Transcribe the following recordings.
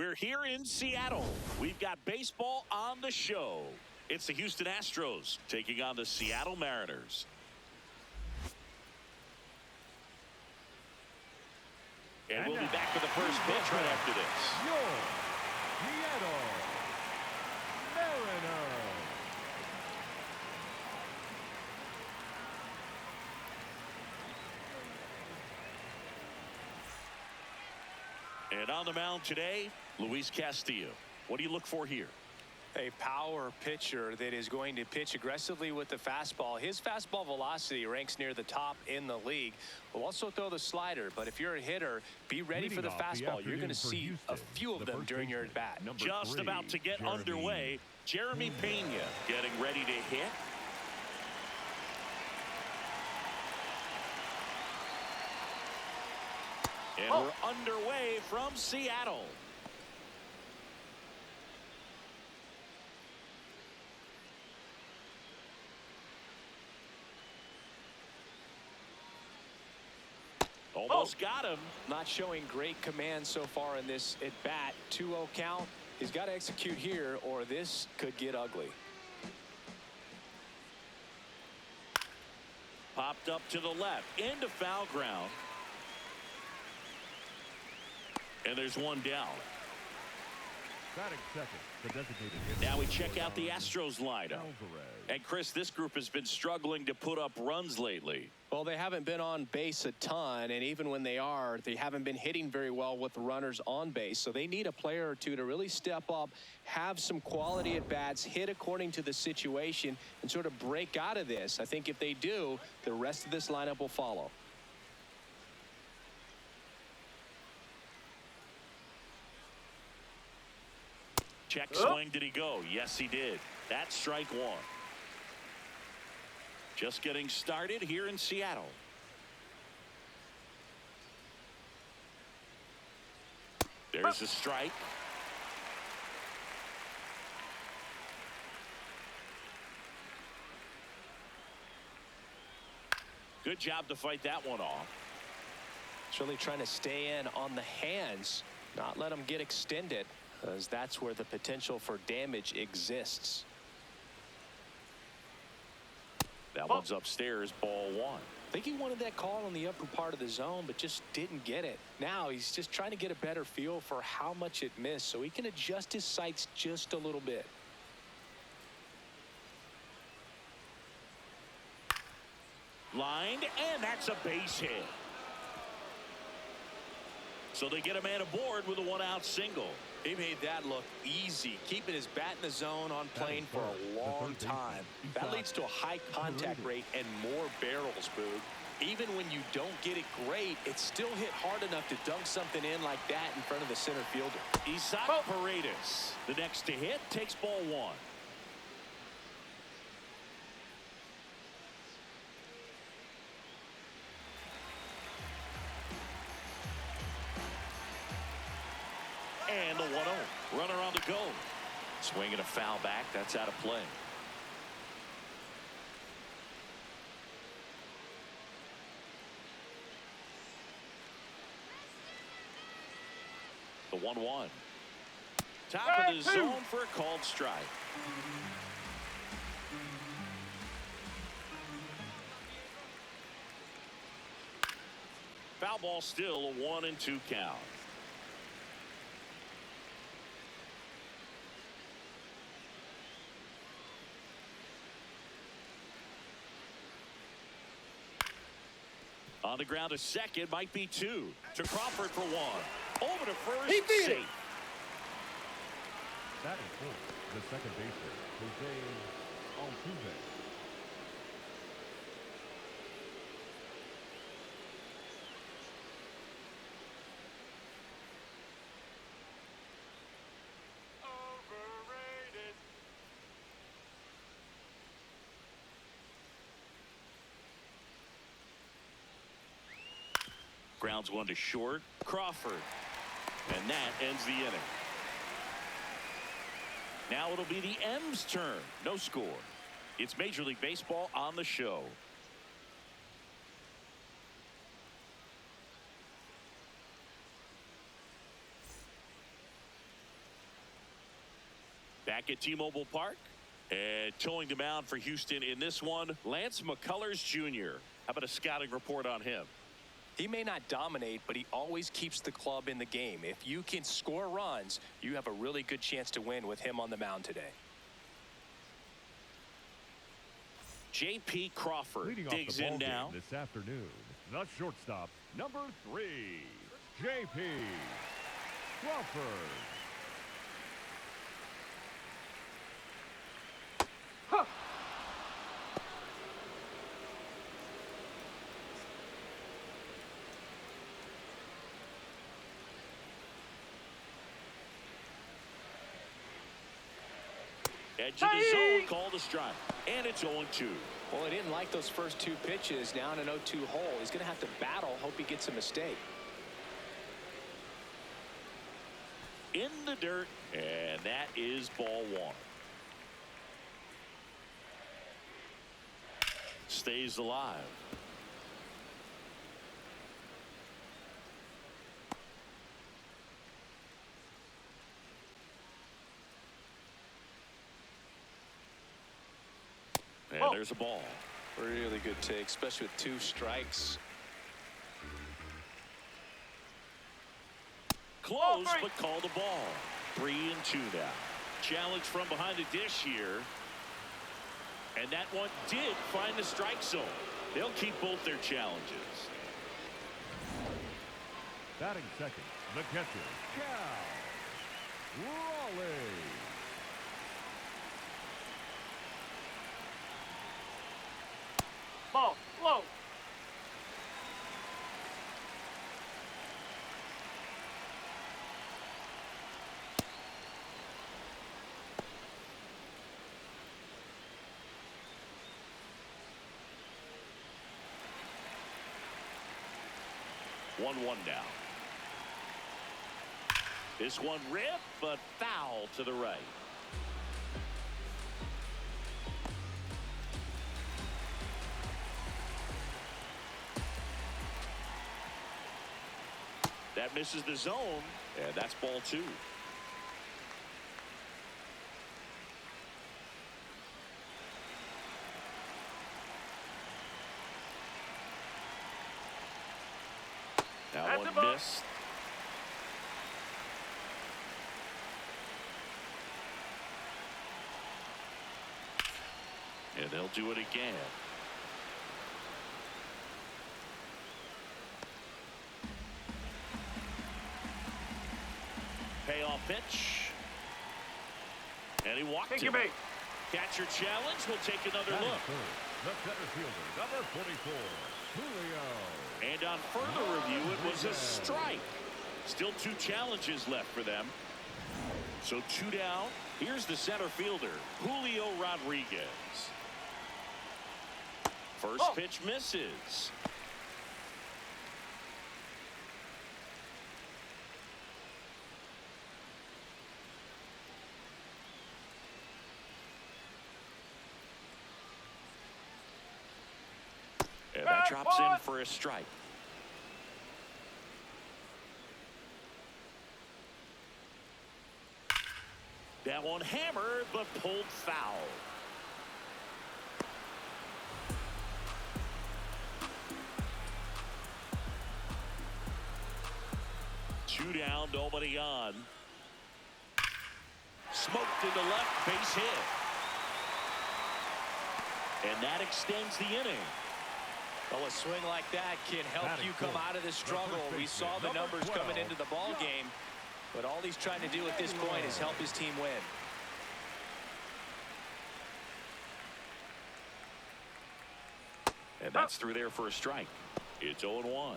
We're here in Seattle. We've got baseball on the show. It's the Houston Astros taking on the Seattle Mariners. And we'll be back with the first pitch right after this. Your Seattle Mariners. And on the mound today, Luis Castillo. What do you look for here? A power pitcher that is going to pitch aggressively with the fastball. His fastball velocity ranks near the top in the league. Will also throw the slider, but if you're a hitter, be ready for the fastball. You're going to see a few of them during your at-bat. Just about to get underway. Jeremy Pena getting ready to hit. And we're underway from Seattle. Almost got him. Not showing great command so far in this at bat. 2-0 count. He's got to execute here or this could get ugly. Popped up to the left into foul ground. And there's one down. Batting second, the designated hitter. Now we check out the Astros lineup. And Chris, this group has been struggling to put up runs lately. Well, they haven't been on base a ton, and even when they are, they haven't been hitting very well with the runners on base. So they need a player or two to really step up, have some quality at bats, hit according to the situation, and sort of break out of this. I think if they do, the rest of this lineup will follow. Check swing. Did he go? Yes, he did. That's strike one. Just getting started here in Seattle. There's a strike. Good job to fight that one off. It's really trying to stay in on the hands, not let them get extended, as that's where the potential for damage exists. That one's upstairs, ball one. I think he wanted that call in the upper part of the zone, but just didn't get it. Now he's just trying to get a better feel for how much it missed so he can adjust his sights just a little bit. Lined, and that's a base hit. So they get a man aboard with a one-out single. He made that look easy, keeping his bat in the zone on plane for a long time. That leads to a high contact rate and more barrels, Boog. Even when you don't get it great, it's still hit hard enough to dunk something in like that in front of the center fielder. Isaac Paredes, the next to hit, takes ball one. And the 1-0. Runner on the go. Swinging a foul back. That's out of play. The 1-1. Top of the zone for a called strike. Foul ball, still a 1-2 count. On the ground, a second, might be two. To Crawford for one. Over to first. He beat safe. it. Batting fourth, the second baseman, Jose Altuve. Overrated. Grounds one to short. Crawford. And that ends the inning. Now it'll be the M's turn. No score. It's Major League Baseball on the show. Back at T-Mobile Park. And towing the mound for Houston in this one, Lance McCullers Jr. How about a scouting report on him? He may not dominate, but he always keeps the club in the game. If you can score runs, you have a really good chance to win with him on the mound today. J.P. Crawford Leading digs off the in ball now. game this afternoon, the shortstop, number 3, J.P. Crawford. Edge of the zone, called a strike. And it's 0-2. Well, he didn't like those first 2 pitches. Now in an 0-2 hole. He's going to have to battle. Hope he gets a mistake. In the dirt, and that is ball 1. Stays alive. And there's a ball. Really good take, especially with 2 strikes. Close, but called a ball. 3-2 now. Challenge from behind the dish here. And that one did find the strike zone. They'll keep both their challenges. Batting second, the catcher, Cal Raleigh. Ball, low. One now. This one ripped, but foul to the right. That misses the zone, and that's ball 2. That one missed. And they'll do it again. Payoff pitch. And he walked Take it. your bait. Catcher challenge. We'll take another Batting look. third, the center fielder, number 44, Julio. And on further review, it was a strike. Still 2 challenges left for them. So 2 down. Here's the center fielder, Julio Rodriguez. First pitch misses. And that drops in for a strike. That one hammered, but pulled foul. Two down, nobody on. Smoked into left, base hit. And that extends the inning. Well, a swing like that can help you come out of this struggle. We saw the numbers coming into the ball game, but all he's trying to do at this point is help his team win. And that's through there for a strike. It's 0-1.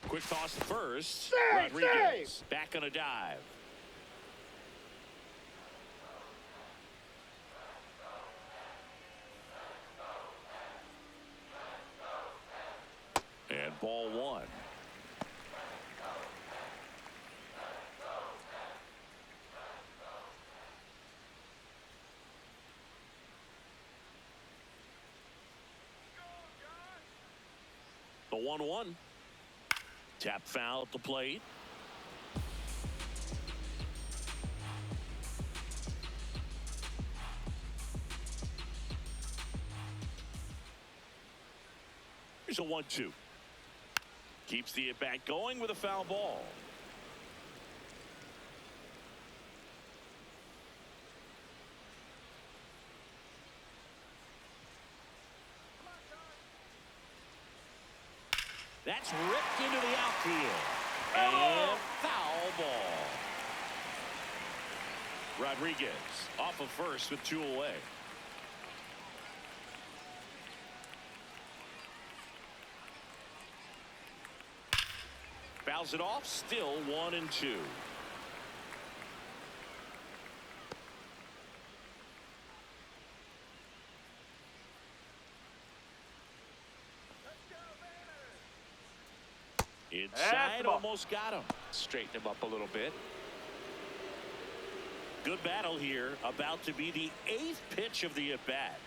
Quick toss to first. Rodriguez back on a dive. And ball 1. 1-1. Tap foul at the plate. Here's a 1-2. Keeps the at-bat going with a foul ball. That's ripped into the outfield. And foul ball. Rodriguez off of first with 2 away. Fouls it off, still 1-2. Inside, almost got him. Straighten him up a little bit. Good battle here, about to be the 8th pitch of the at-bat.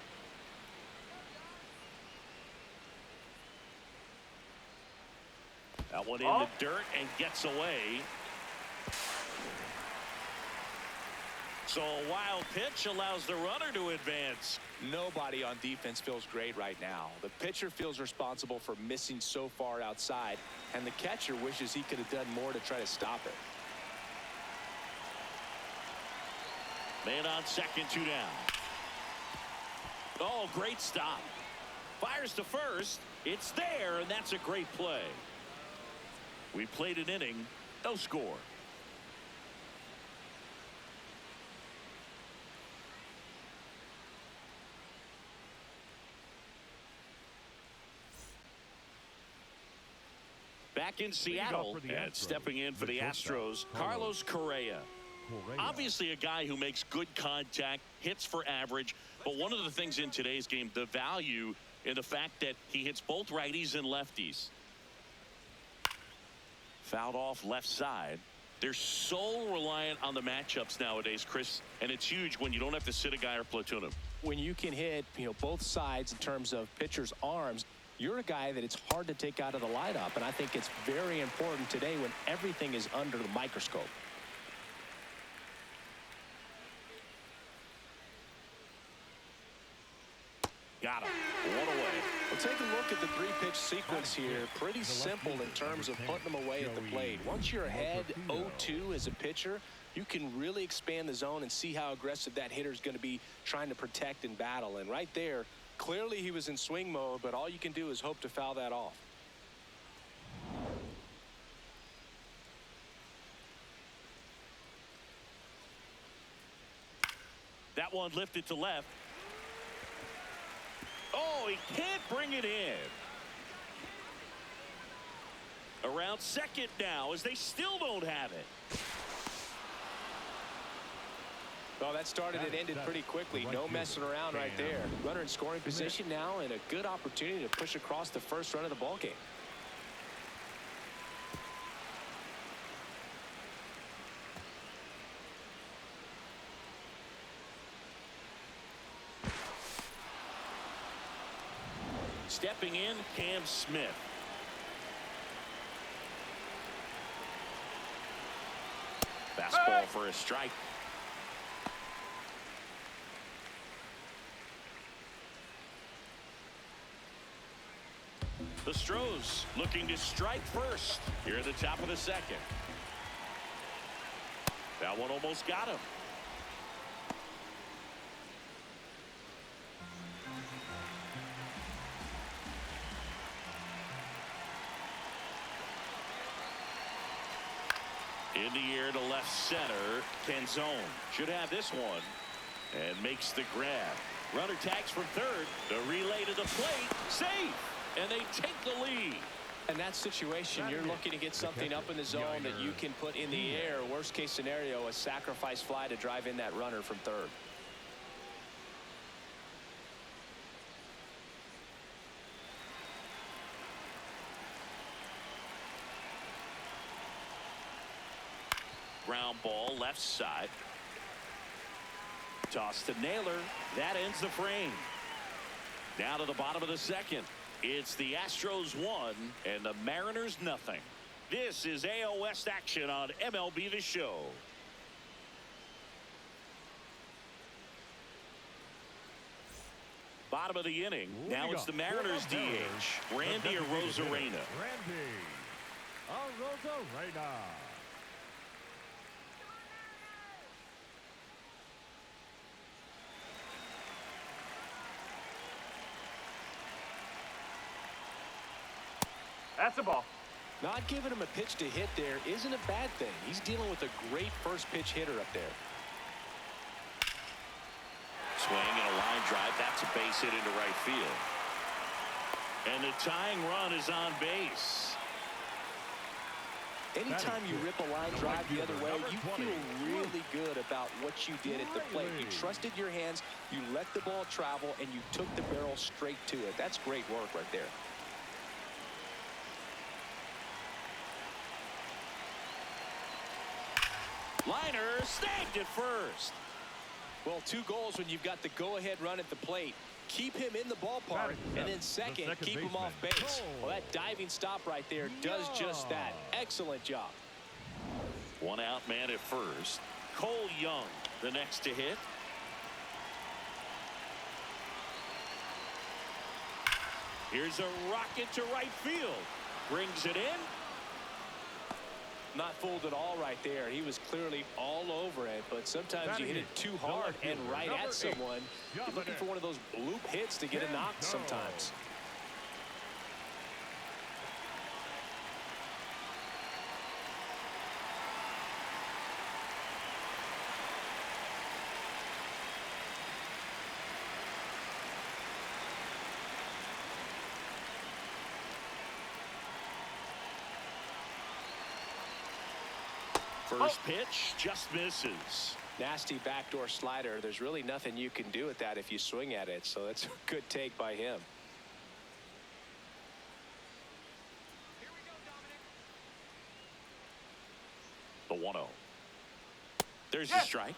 That one in the dirt and gets away. So a wild pitch allows the runner to advance. Nobody on defense feels great right now. The pitcher feels responsible for missing so far outside, and the catcher wishes he could have done more to try to stop it. Man on second, 2 down. Oh, great stop. Fires to first. It's there, and that's a great play. We played an inning, no score. Back in Seattle, and stepping in for the Astros, Carlos Correa. Obviously a guy who makes good contact, hits for average, but one of the things in today's game, the value in the fact that he hits both righties and lefties. Fouled off left side. They're so reliant on the matchups nowadays, Chris, and it's huge when you don't have to sit a guy or platoon him. When you can hit, both sides in terms of pitchers' arms, you're a guy that it's hard to take out of the lineup, and I think it's very important today when everything is under the microscope. Got him. 1 away. Well, take a look at the 3-pitch sequence here. Pretty simple in terms of putting them away at the plate. Once you're ahead 0-2 as a pitcher, you can really expand the zone and see how aggressive that hitter is going to be trying to protect and battle. And right there, clearly he was in swing mode, but all you can do is hope to foul that off. That one lifted to left. Oh, he can't bring it in. Around second now as they still don't have it. Well, that started and ended pretty quickly. No messing around right there. Runner in scoring position now and a good opportunity to push across the first run of the ball game. Stepping in, Cam Smith. Fastball for a strike. The Astros looking to strike first here at the top of the second. That one almost got him. In the air to left center. Canzone should have this one and makes the grab. Runner tags from third. The relay to the plate. Safe. And they take the lead. In that situation, you're looking to get something up in the zone that you can put in the air. Worst case scenario, a sacrifice fly to drive in that runner from third. Ground ball left side. Toss to Naylor. That ends the frame. Down to the bottom of the second. It's the Astros 1 and the Mariners nothing. This is AL West action on MLB The Show. Bottom of the inning. Now it's the Mariners DH, Randy Arozarena. Randy Arozarena. That's a ball. Not giving him a pitch to hit there isn't a bad thing. He's dealing with a great first pitch hitter up there. Swing and a line drive. That's a base hit into right field. And the tying run is on base. Anytime you rip a line drive the other way, you feel really good about what you did at the plate. You trusted your hands, you let the ball travel, and you took the barrel straight to it. That's great work right there. Liner snagged at first. Well, 2 goals when you've got the go-ahead run at the plate. Keep him in the ballpark, and then second keep him off base. Well, that diving stop right there does just that. Excellent job. 1 out man at first. Cole Young, the next to hit. Here's a rocket to right field. Brings it in. Not fooled at all right there. He was clearly all over it, but sometimes you hit it too hard and right at someone. You're looking for one of those bloop hits to get a knock sometimes. First pitch just misses. Nasty backdoor slider. There's really nothing you can do with that if you swing at it, so that's a good take by him. The 1-0. There's the strike.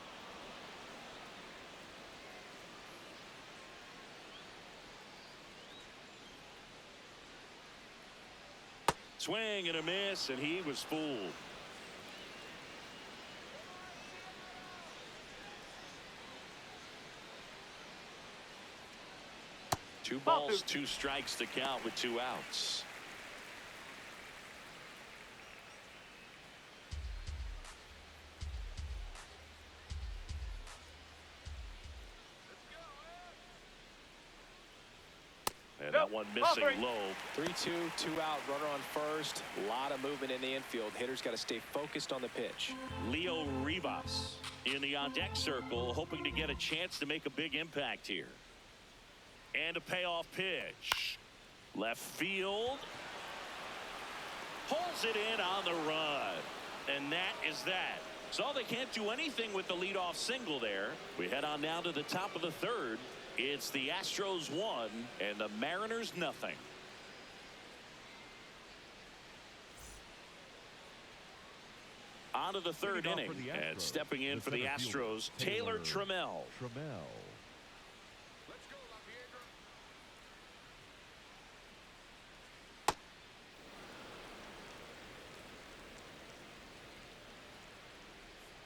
Swing and a miss, and he was fooled. Two balls, 2 strikes to count with 2 outs. And that one missing low. 3-2, 2 out, runner on first. A lot of movement in the infield. Hitter's got to stay focused on the pitch. Leo Rivas in the on-deck circle, hoping to get a chance to make a big impact here. And a payoff pitch. Left field. Pulls it in on the run. And that is that. So they can't do anything with the leadoff single there. We head on now to the top of the 3rd. It's the Astros 1 and the Mariners nothing. On to the 3rd inning. And stepping in for the Astros, Taylor Trammell.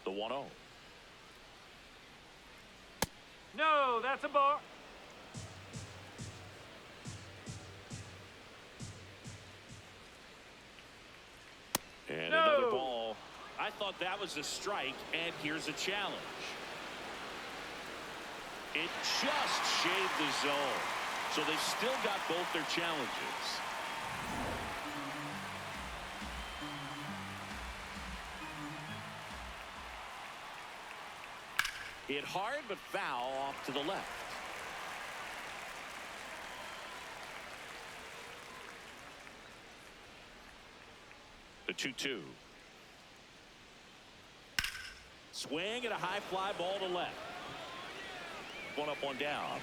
The 1-0. No, that's a ball. And another ball. I thought that was a strike, and here's a challenge. It just shaved the zone. So they've still got both their challenges. Hit hard, but foul off to the left. The 2-2. Swing and a high fly ball to left. 1 up, 1 down.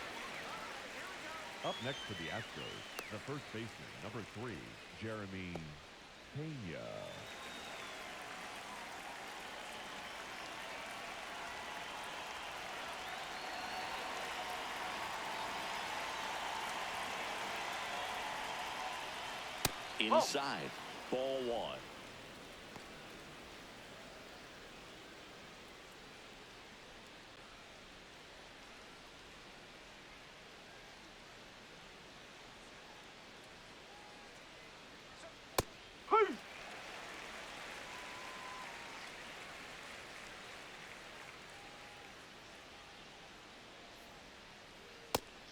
Up next for the Astros, the first baseman, number 3, Jeremy Pena. Inside. Ball one.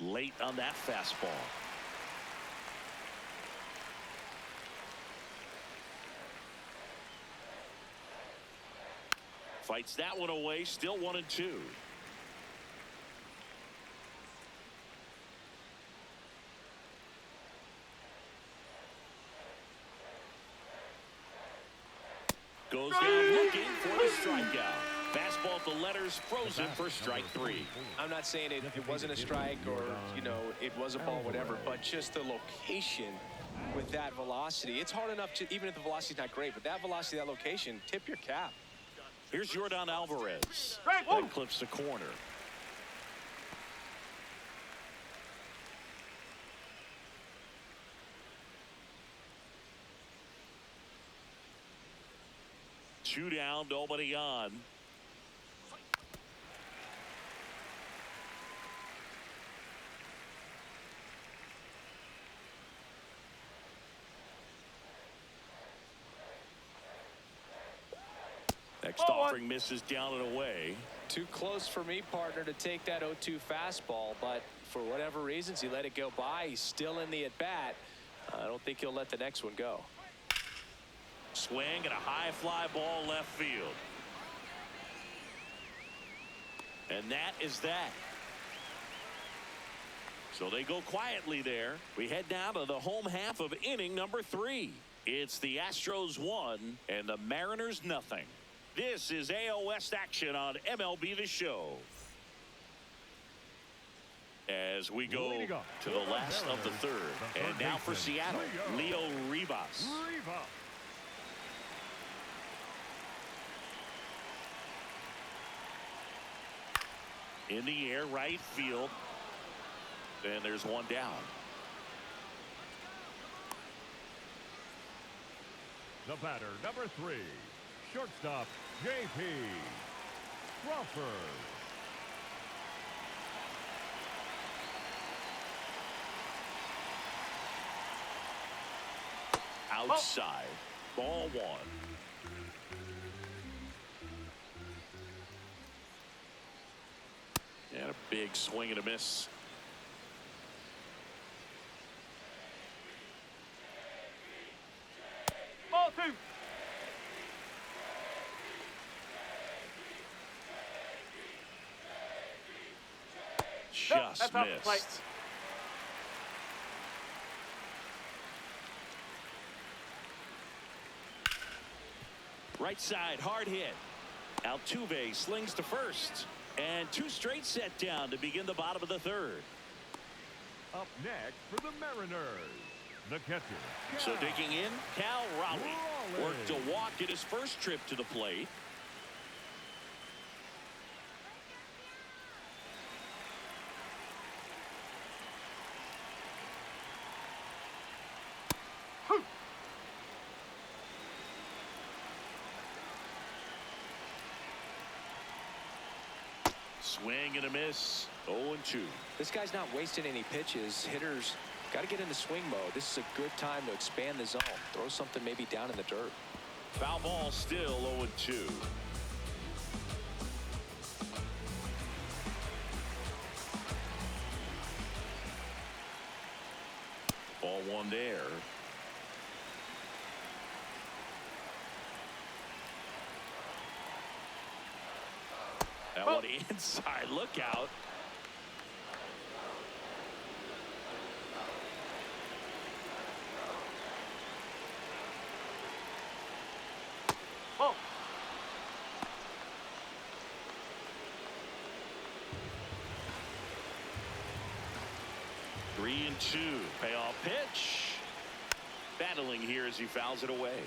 Late on that fastball. Fights that one away. Still 1-2. Goes down looking for the strikeout. Fastball at the letters, frozen for strike three. I'm not saying it wasn't a strike or, you know, it was a ball, whatever, but just the location with that velocity. It's hard enough to, even if the velocity's not great, but that velocity, that location, tip your cap. Here's Jordan Alvarez. That clips the corner. Two down, nobody on. Next offering misses down and away. Too close for me, partner, to take that 0-2 fastball, but for whatever reasons, he let it go by. He's still in the at-bat. I don't think he'll let the next one go. Swing and a high fly ball left field. And that is that. So they go quietly there. We head down to the home half of inning number 3. It's the Astros 1 and the Mariners nothing. This is AL West action on MLB The Show. As we go to the last of the third. And now for Seattle, Leo Rivas. In the air, right field. And there's one down. The batter, number 3, shortstop, J.P. Crawford. Outside, ball one. And a big swing and a miss. Ball two. Just that's off the plate. missed. Right side, hard hit. Altuve slings to first. And 2 straight set down to begin the bottom of the third. Up next for the Mariners, the catcher. So digging in, Cal Raleigh worked to walk in his first trip to the plate. Swing and a miss. 0-2. This guy's not wasting any pitches. Hitters got to get into swing mode. This is a good time to expand the zone. Throw something maybe down in the dirt. Foul ball, still 0-2. Ball one there. That one inside. Look out. Oh. Three and 2. Payoff pitch. Battling here as he fouls it away.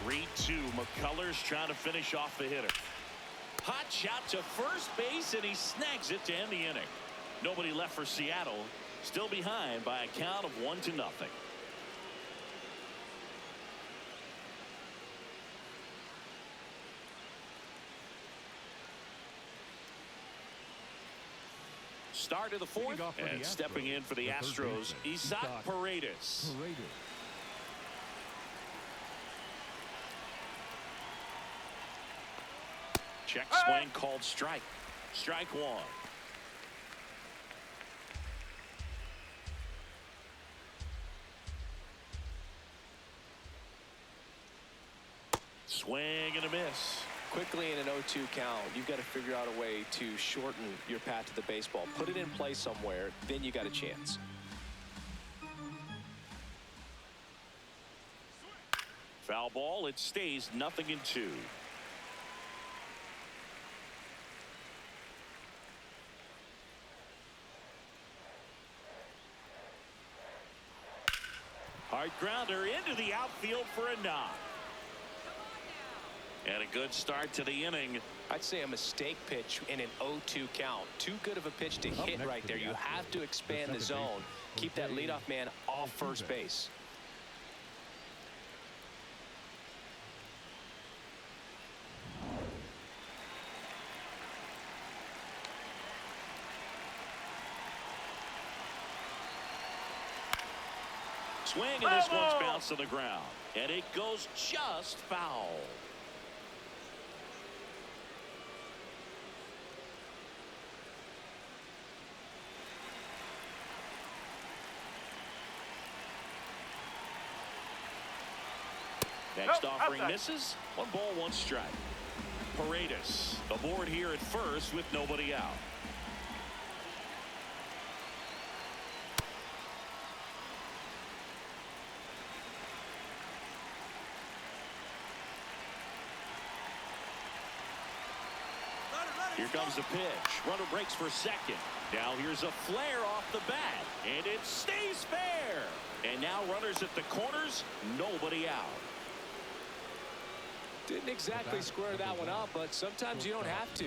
3-2. McCullers trying to finish off the hitter. Hot shot to first base, and he snags it to end the inning. Nobody left for Seattle. Still behind by a count of 1-0. Start of the fourth, and stepping in for the Astros, Isaac Paredes. Check swing called strike. Strike one. Swing and a miss. Quickly in an 0-2 count, you've got to figure out a way to shorten your path to the baseball. Put it in play somewhere, then you got a chance. Foul ball. It stays 0-2. Hard grounder into the outfield for a knock. And a good start to the inning. I'd say a mistake pitch in an 0-2 count. Too good of a pitch to hit right there. You have to expand the zone. Keep that leadoff man off first base. Swing, and this one's bounced to the ground. And it goes just foul. Next offering misses. 1 ball, 1 strike. Paredes aboard here at first with nobody out. Here comes the pitch. Runner breaks for second. Now here's a flare off the bat, and it stays fair. And now runners at the corners, nobody out. Didn't exactly square that one up, but sometimes you don't have to.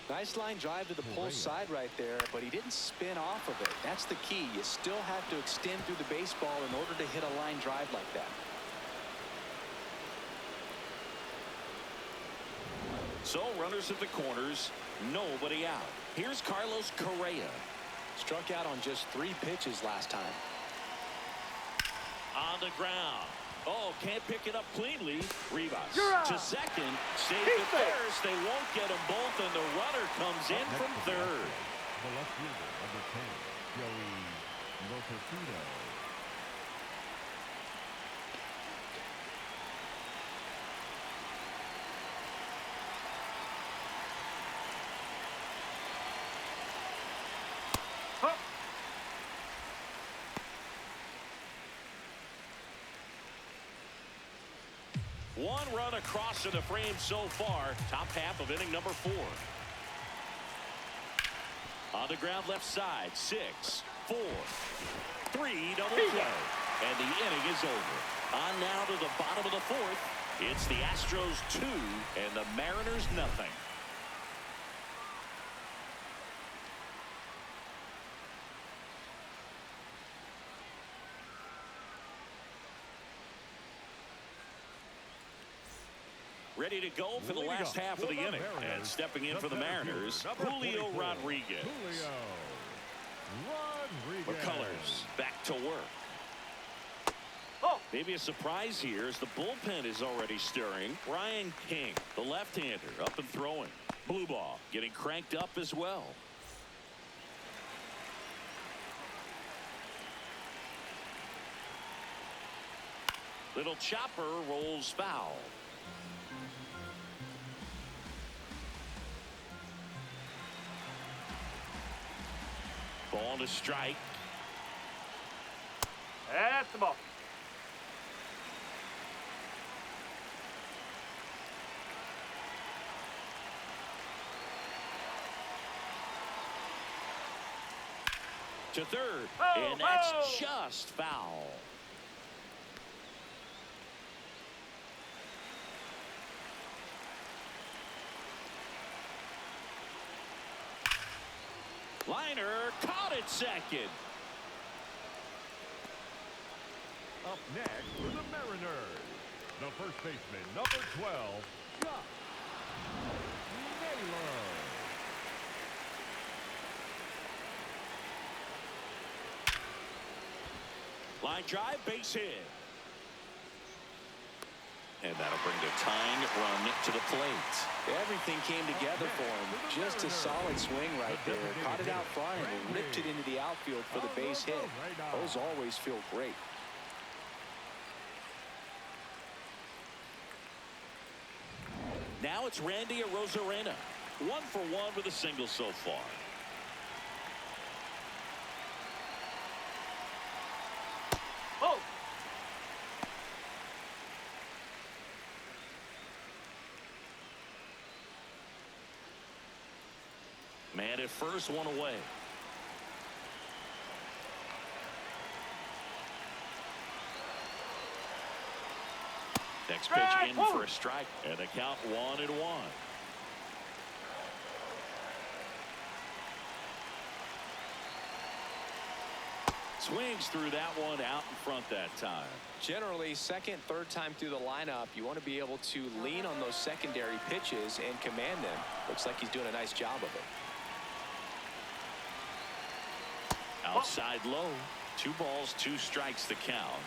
Nice line drive to the pull side right there, but he didn't spin off of it. That's the key. You still have to extend through the baseball in order to hit a line drive like that. So runners at the corners, nobody out. Here's Carlos Correa. Struck out on just 3 pitches last time. On the ground. Oh, can't pick it up cleanly. Rivas to second. Save at first. They won't get them both, and the runner comes in from third. The left fielder, number 10, Joey Lotito. One run across to the frame so far. Top half of inning number 4. On the ground left side. 6, 4, 3 double play. And the inning is over. On now to the bottom of the 4th. It's the Astros 2 and the Mariners nothing. Ready to go for the last half of the inning. And stepping in for the Mariners, Julio Rodriguez. McCullers back to work. Maybe a surprise here as the bullpen is already stirring. Ryan King, the left-hander, up and throwing. Blue ball getting cranked up as well. Little chopper rolls foul. Ball to strike. That's the ball. To third, and that's just foul. Liner caught it second. Up next for the Mariners, the first baseman, number 12, Chuck Naylor. Line drive, base hit. And that'll bring the tying run to the plate. Everything came together for him. Just a solid swing right there. Caught it out front and ripped it into the outfield for the base hit. Those always feel great. Now it's Randy Arozarena. 1 for 1 with a single so far. Oh! Man at first, 1 away. Next pitch in for a strike, and the count 1-1. Swings through that one out in front that time. Generally, second, third time through the lineup, you want to be able to lean on those secondary pitches and command them. Looks like he's doing a nice job of it. Outside low. 2 balls, 2 strikes the count.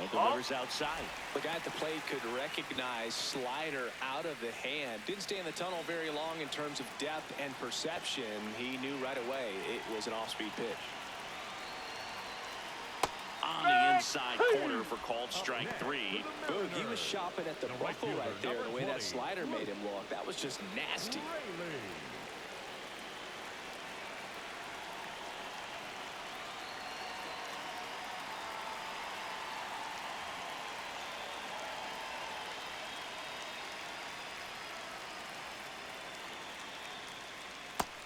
And delivers outside. The guy at the plate could recognize slider out of the hand. Didn't stay in the tunnel very long in terms of depth and perception. He knew right away it was an off-speed pitch. On the inside corner for called strike 3. Boog, he was shopping at the buckle right there. The way that slider made him look, that was just nasty.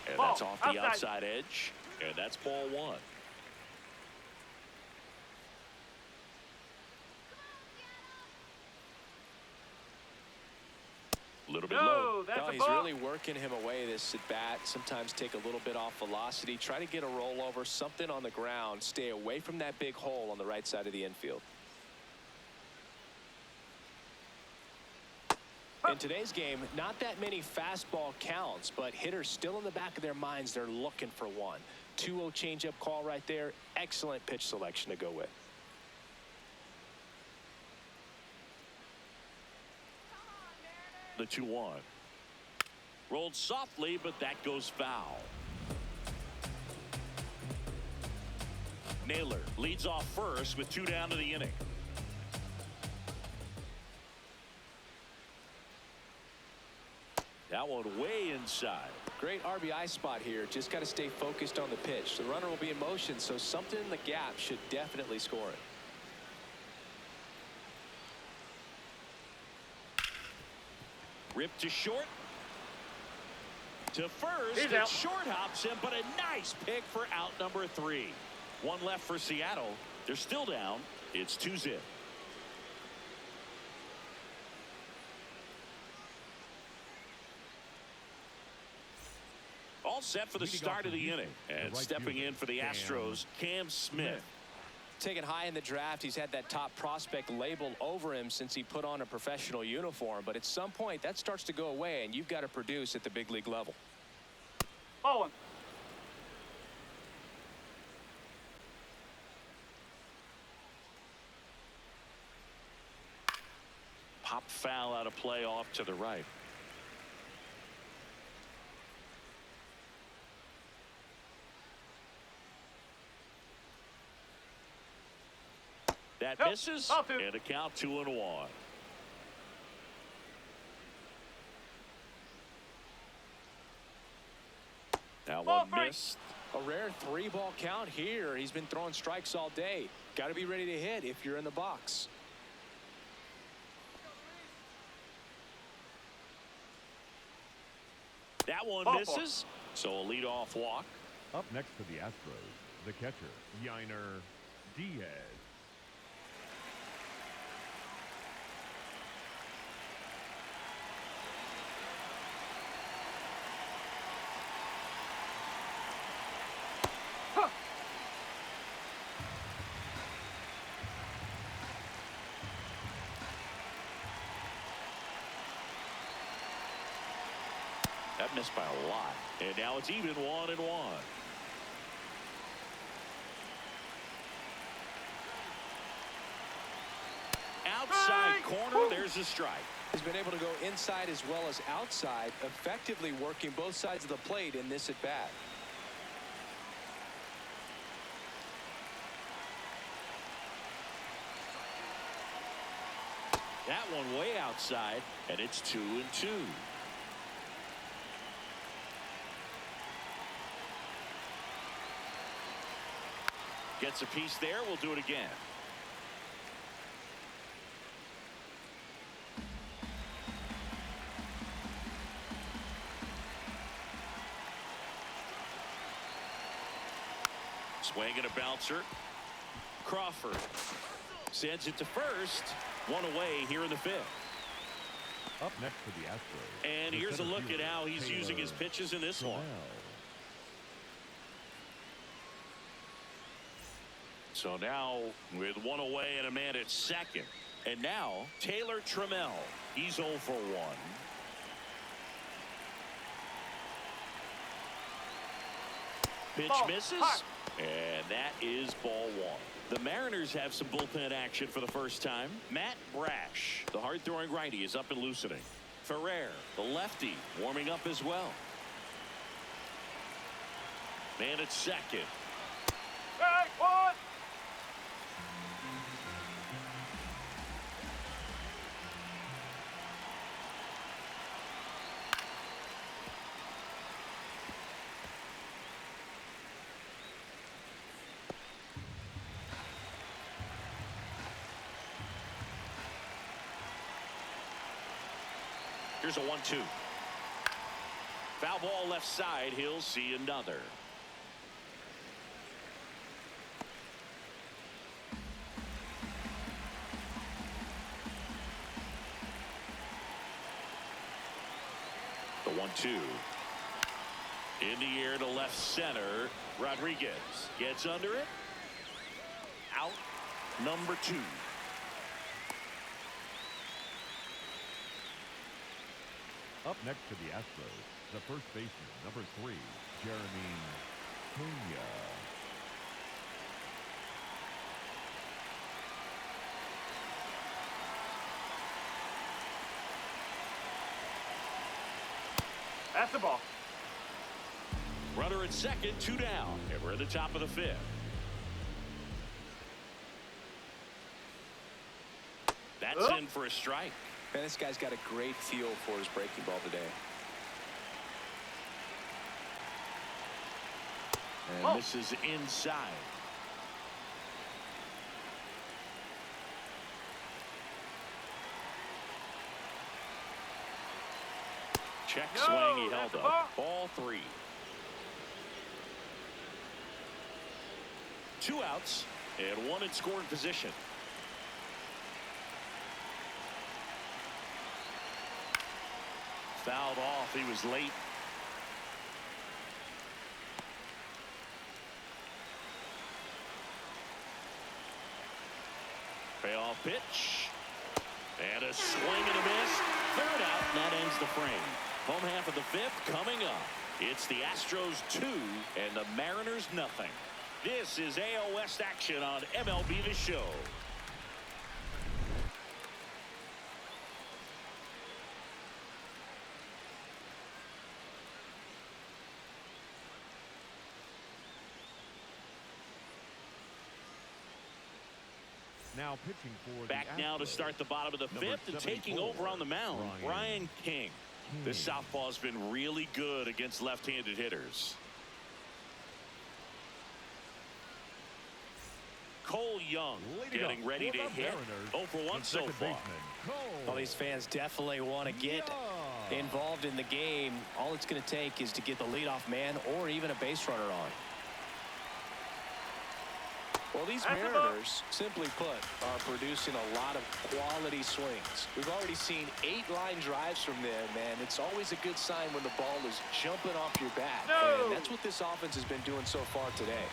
And that's off the outside edge. And that's ball 1. A little bit low. No, he's really working him away this at bat. Sometimes take a little bit off velocity. Try to get a rollover, something on the ground. Stay away from that big hole on the right side of the infield. In today's game, not that many fastball counts, but hitters still in the back of their minds, they're looking for one. 2-0 changeup call right there. Excellent pitch selection to go with. The 2-1. Rolled softly, but that goes foul. Naylor leads off first with 2 down to the inning. That one way inside. Great RBI spot here. Just got to stay focused on the pitch. The runner will be in motion, so something in the gap should definitely score it. Ripped to short. To first. He's It out. short hops him, but a nice pick for out number 3. 1 left for Seattle. They're still down. It's 2-0. All set for the start of the inning. And stepping in for the Astros, Cam Smith. Taken high in the draft, he's had that top prospect label over him since he put on a professional uniform. But at some point, that starts to go away, and you've got to produce at the big league level. Ball 1. Pop foul out of play off to the right. That misses, and a count 2-1. That one missed. A rare 3-ball count here. He's been throwing strikes all day. Got to be ready to hit if you're in the box. That one misses, so a leadoff walk. Up next for the Astros, the catcher, Yainer Diaz. That missed by a lot. And now it's even 1-1. Outside corner, there's a strike. He's been able to go inside as well as outside, effectively working both sides of the plate in this at bat. That one way outside, and it's 2-2. Gets a piece there. We'll do it again. Swing and a bouncer. Crawford sends it to first. One away here in the fifth. Up next for the Astros. And here's a look at how he's using his pitches in this one. So now with one away and a man at second. And now Taylor Trammell. He's 0 for 1. Pitch misses. And that is ball 1. The Mariners have some bullpen action for the first time. Matt Brash, the hard-throwing righty, is up and loosening. Ferrer, the lefty, warming up as well. Man at second. Strike one. Here's a 1-2. Foul ball left side. He'll see another. The 1-2. In the air to left center. Rodriguez gets under it. Out. Number 2. Up next for the Astros, the first baseman, number 3, Jeremy Pena. That's the ball. Runner at second, 2 down. And we're at the top of the fifth. That's in for a strike. Man, this guy's got a great feel for his breaking ball today. And this is inside. Check swing, he held up. Ball 3. 2 outs and 1 in scoring position. Fouled off. He was late. Payoff pitch. And a swing and a miss. 3rd out. And that ends the frame. Home half of the 5th coming up. It's the Astros 2 and the Mariners nothing. This is AL West action on MLB The Show. Now pitching for Back the now to Astros, start the bottom of the number 5th and taking 74, over on the mound, Brian King. This southpaw has been really good against left-handed hitters. Cole Young getting ready to hit. 0 for 1 so far. Well, these fans definitely want to get involved in the game. All it's going to take is to get the leadoff man or even a base runner on. Well, these Mariners, simply put, are producing a lot of quality swings. We've already seen 8 line drives from them, and it's always a good sign when the ball is jumping off your bat. And that's what this offense has been doing so far today.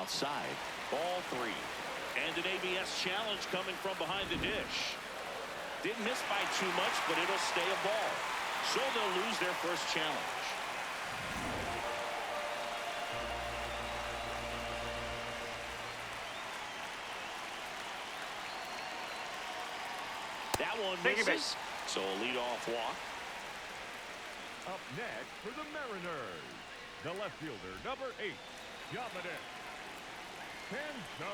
outside. Ball 3. And an ABS challenge coming from behind the dish. Didn't miss by too much, but it'll stay a ball. So they'll lose their first challenge. That one misses. So a leadoff walk. Up next for the Mariners, the left fielder, number 8, Dominic Pinto.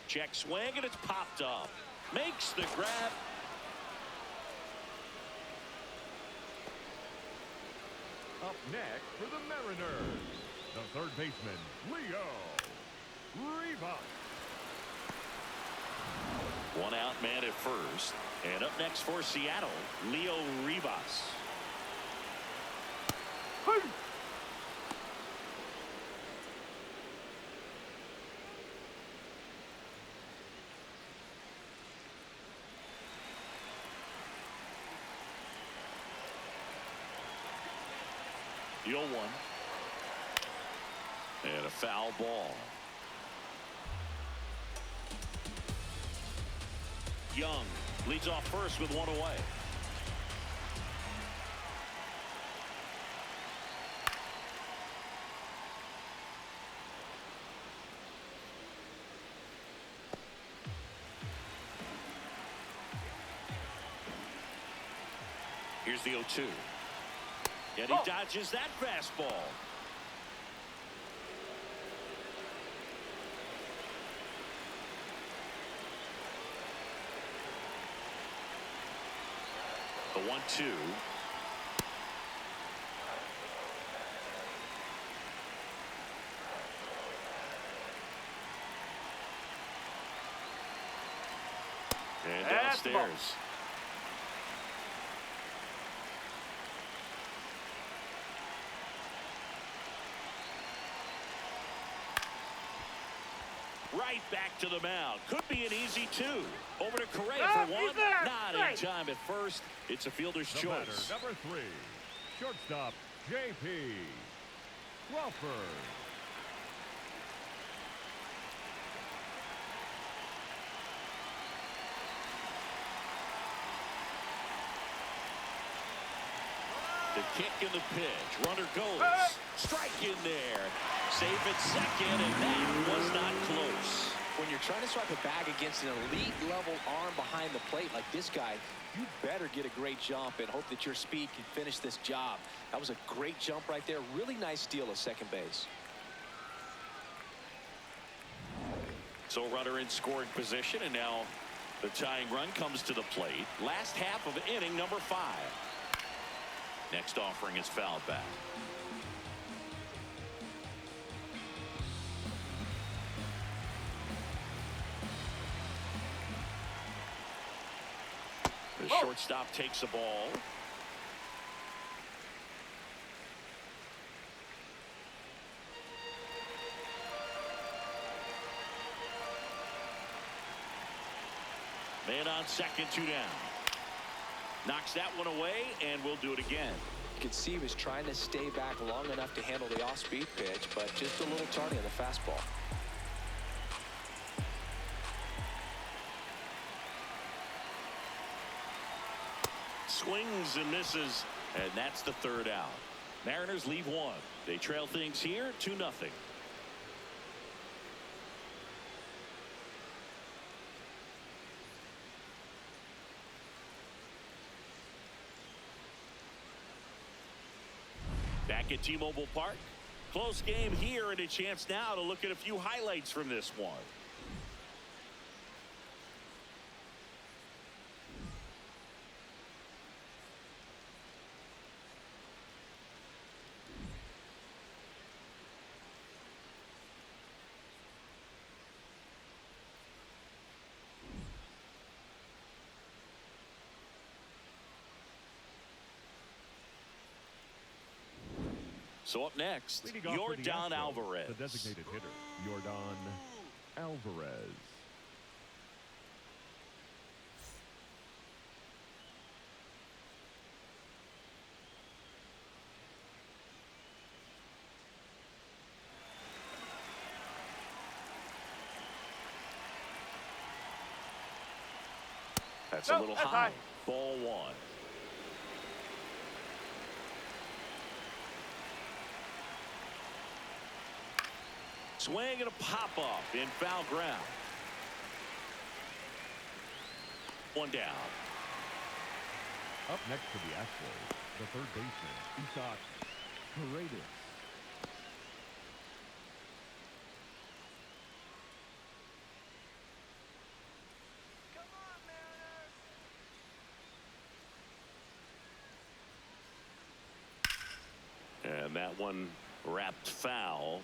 Check swing, and it's popped up. Makes the grab. Up next for the Mariners, the third baseman, Leo Rivas. One out man at first. And up next for Seattle, Leo Rivas. The 0-1. And a foul ball. Young leads off first with one away. Here's the 0-2. And he dodges that fastball. The 1-2. And downstairs. Right back to the mound. Could be an easy 2. Over to Correa for one. Not in time at first. It's a fielder's The choice. batter, number 3, shortstop, J.P. Crawford. The kick and the pitch. Runner goes. Strike in there. Safe at second, and that was not close. When you're trying to strike a bag against an elite level arm behind the plate like this guy, you better get a great jump and hope that your speed can finish this job. That was a great jump right there. Really nice steal at second base. So runner in scoring position, and now the tying run comes to the plate. Last half of inning number 5. Next offering is fouled back. The shortstop takes the ball. Man on second, 2 down. Knocks that one away, and we'll do it again. You can see he was trying to stay back long enough to handle the off-speed pitch, but just a little tardy on the fastball. Swings and misses, and that's the 3rd out. Mariners leave 1. They trail things here 2-0. Back at T-Mobile Park. Close game here, and a chance now to look at a few highlights from this one. So up next, Leading off for the Yordan Astros, Alvarez. the designated hitter, Yordan Alvarez. That's a little high. Ball one. Swing and a pop-up in foul ground. One down. Up next for the Astros, the third baseman, Isaac Paredes. And that one wrapped foul.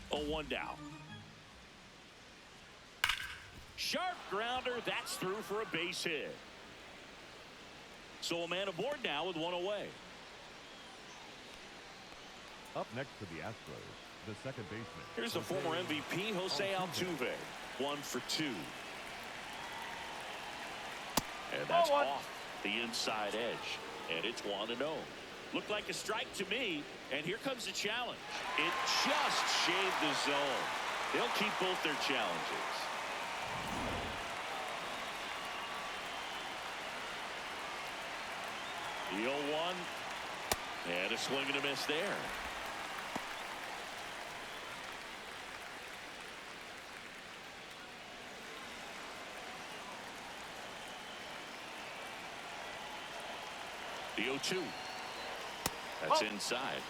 Oh, one down. Sharp grounder. That's through for a base hit. So a man aboard now with one away. Up next for the Astros, the second baseman. Here's the former MVP, Jose Altuve. 1 for 2. And that's off the inside edge. And it's 1-0. Looked like a strike to me. And here comes the challenge. It just shaved the zone. They'll keep both their challenges. The 0-1. And a swing and a miss there. The 0-2. That's inside.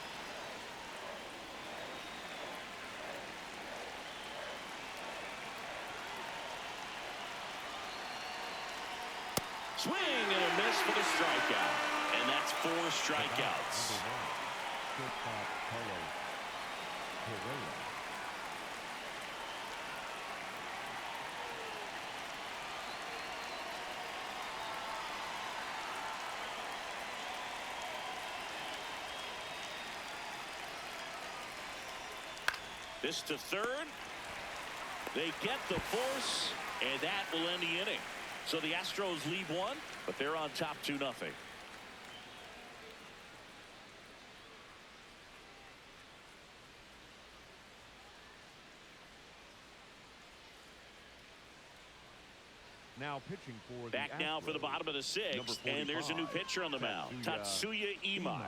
Swing and a miss for the strikeout. And that's 4 strikeouts. This to third. They get the force, and that will end the inning. So the Astros lead 1, but they're on top 2-0. Now pitching for back the now Astros, for the bottom of the 6th, and there's a new pitcher on the mound, Tatsuya Imai.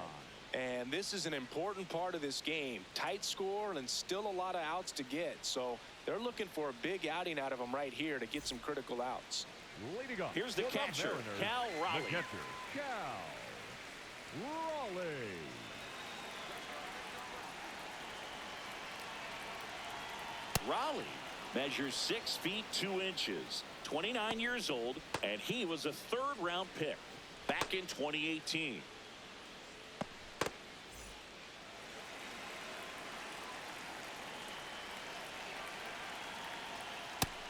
And this is an important part of this game. Tight score and still a lot of outs to get. So they're looking for a big outing out of them right here to get some critical outs. Leading up, here's the catcher, Cal Raleigh. The catcher, Cal Raleigh. Raleigh measures 6 feet 2 inches, 29 years old, and he was a 3rd-round pick back in 2018.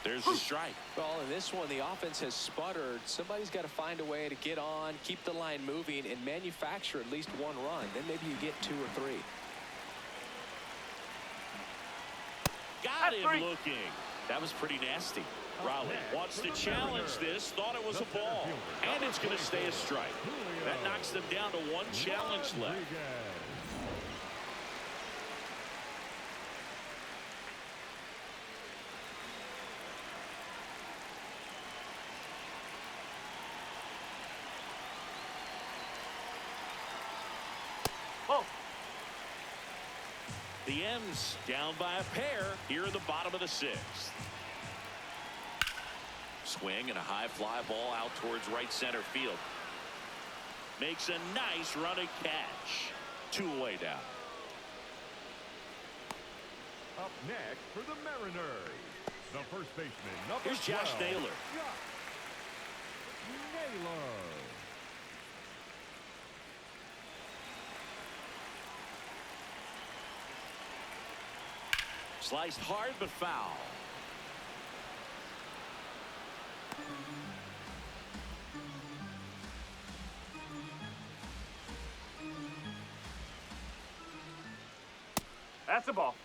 There's the strike. Well, in this one, the offense has sputtered. Somebody's got to find a way to get on, keep the line moving, and manufacture at least 1 run. Then maybe you get 2 or 3. Got him looking. That was pretty nasty. Raleigh wants to challenge this, thought it was a ball, and it's going to stay a strike. That knocks them down to 1 challenge left. The M's down by a pair here in the bottom of the 6th. Swing and a high fly ball out towards right center field. Makes a nice running catch. 2 away down. Up next for the Mariners, the first baseman, number 12. Here's Josh Naylor. Naylor. Sliced hard but foul. That's the ball.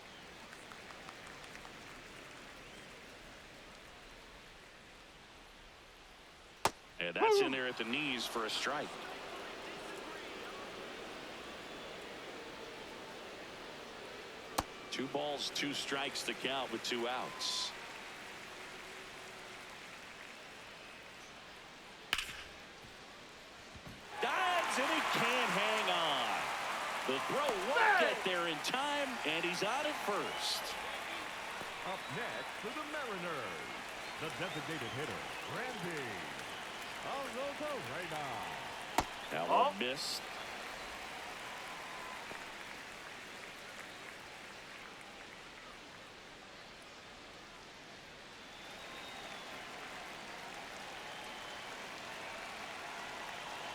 And that's in there at the knees for a strike. Two balls, two strikes to count with 2 outs. Dives and he can't hang on. The throw won't get there in time, and he's out at first. Up next for the Mariners, the designated hitter, Randy Arozarena. That one missed.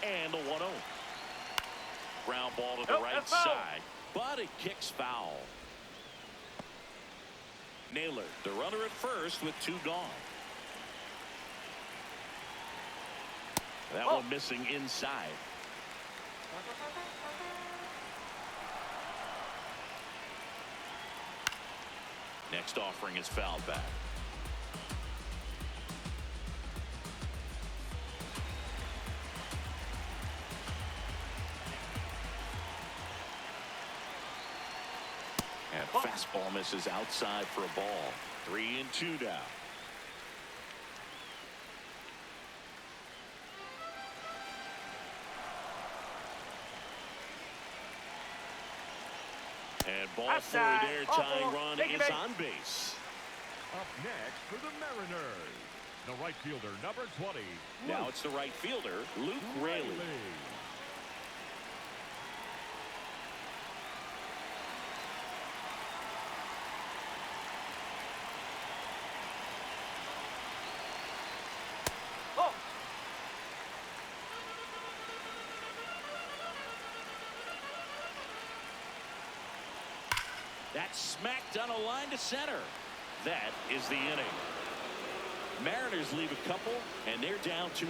And the 1-0. Ground ball to the right side, but it kicks foul. Naylor, the runner at first with 2 gone. That one missing inside. Next offering is fouled back. And fastball misses outside for a ball. 3-2 now. And ball 4 there, tying run is on base. Up next for the Mariners, the right fielder, number 20. Now it's the right fielder, Luke Raley. That's smacked on a line to center. That is the inning. Mariners leave a couple, and they're down 2-0.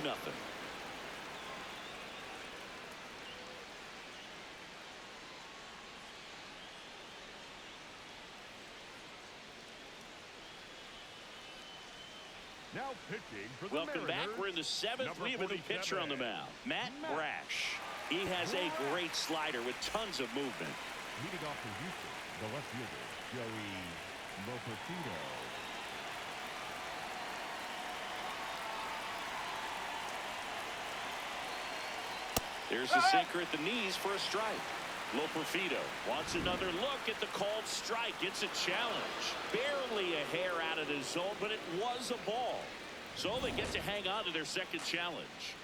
Now pitching for the Welcome Mariners, back. We're in the 7th. We have a new pitcher on the mound, Matt Brash. He has a great slider with tons of movement. Leading off for Houston, the left fielder, Joey Lopatito. There's the sinker at the knees for a strike. Lopatito wants another look at the called strike. It's a challenge. Barely a hair out of the zone, but it was a ball. So they get to hang on to their second challenge.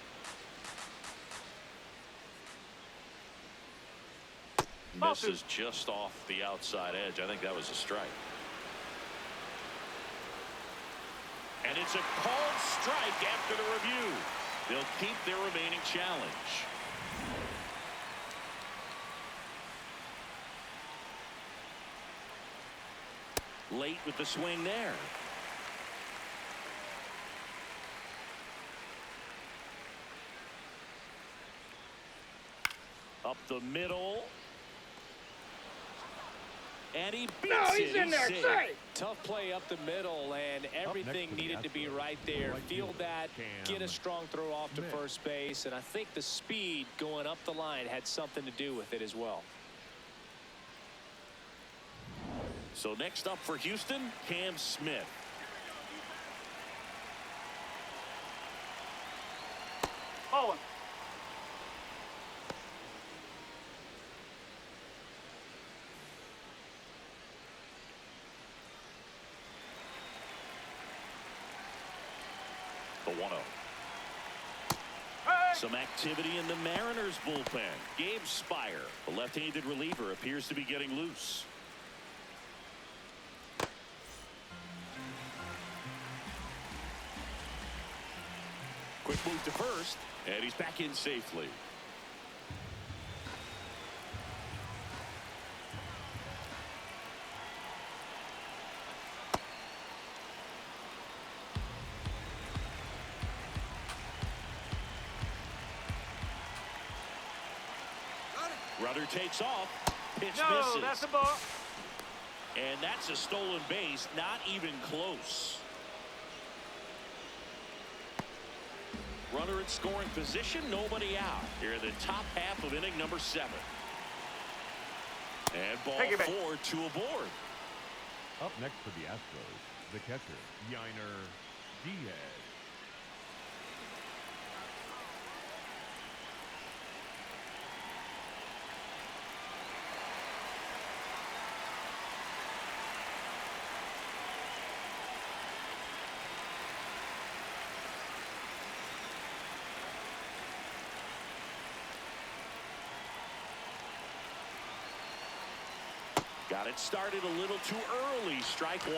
Misses just off the outside edge. I think that was a strike. And it's a called strike after the review. They'll keep their remaining challenge. Late with the swing there. Up the middle. And he beats he's in there. Tough play up the middle, and everything needed to be right there. Field that, get a strong throw off to first base, and I think the speed going up the line had something to do with it as well. So next up for Houston, Cam Smith. Owen. The 1-0. Some activity in the Mariners bullpen. Gabe Spire, the left-handed reliever, appears to be getting loose. Quick move to first, and he's back in safely. Runner takes off. Pitch misses. That's a ball. And that's a stolen base, not even close. Runner in scoring position, nobody out. Here in the top half of inning number 7. And ball 4, 2 aboard. Up next for the Astros, the catcher, Yainer Diaz. Got it started a little too early. Strike 1.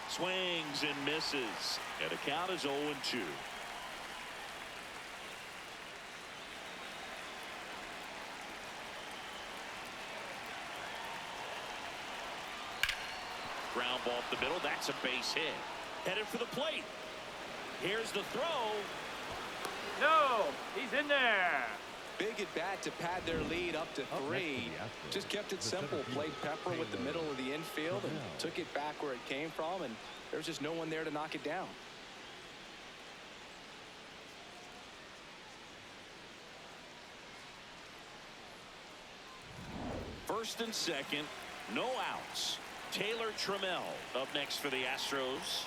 Swings and misses. And the count is 0-2. Ground ball up the middle. That's a base hit. Headed for the plate. Here's the throw. No, he's in there. Big at bat to pad their lead up to 3. Just kept it simple. Played Pepper with the middle of the infield and took it back where it came from, and there's just no one there to knock it down. First and second, no outs. Taylor Trammell up next for the Astros.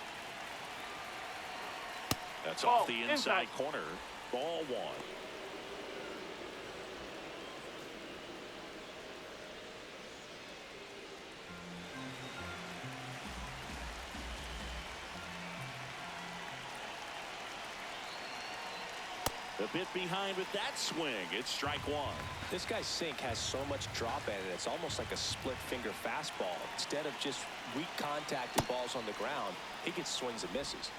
That's off the inside corner. Ball 1. A bit behind with that swing. It's strike 1. This guy's sink has so much drop in it. It's almost like a split finger fastball. Instead of just weak contact and balls on the ground, he gets swings and misses.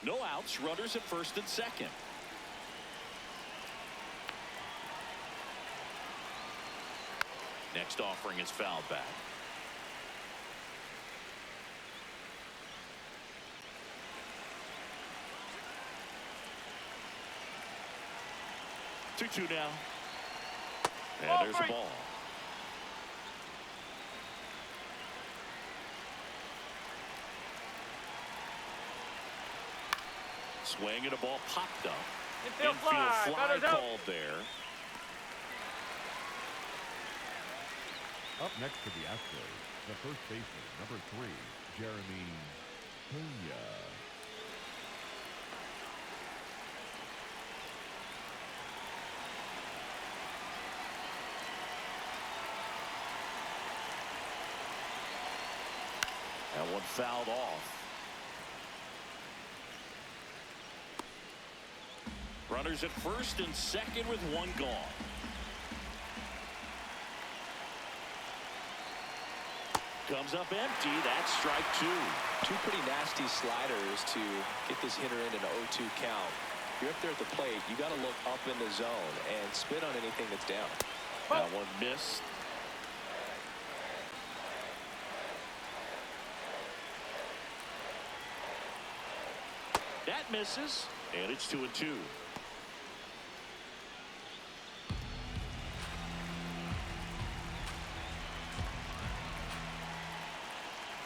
No outs. Runners at first and second. Next offering is fouled back. Two now. And there's the ball. Swing and a ball popped up. Infield fly called there. Up next for the Astros, the first baseman, number 3, Jeremy Pena. That one fouled off. Runners at first and second with one gone. Comes up empty. That's strike 2. Two pretty nasty sliders to get this hitter in an 0-2 count. If you're up there at the plate, you got to look up in the zone and spit on anything that's down. That one missed. That misses, and it's 2-2.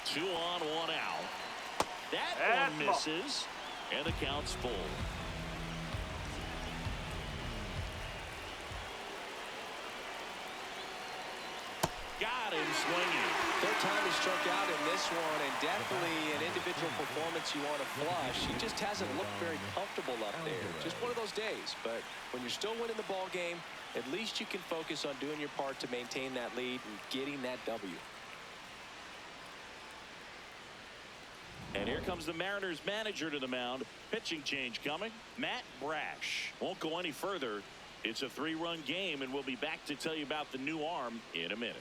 Two on, one out. That one misses, and the count's full. Got him swinging. Third time he struck out in this one, and definitely an individual performance you want to flush. He just hasn't looked very comfortable up there. Just one of those days. But when you're still winning the ball game, at least you can focus on doing your part to maintain that lead and getting that W. And here comes the Mariners manager to the mound. Pitching change coming. Matt Brash won't go any further. It's a 3-run game, and we'll be back to tell you about the new arm in a minute.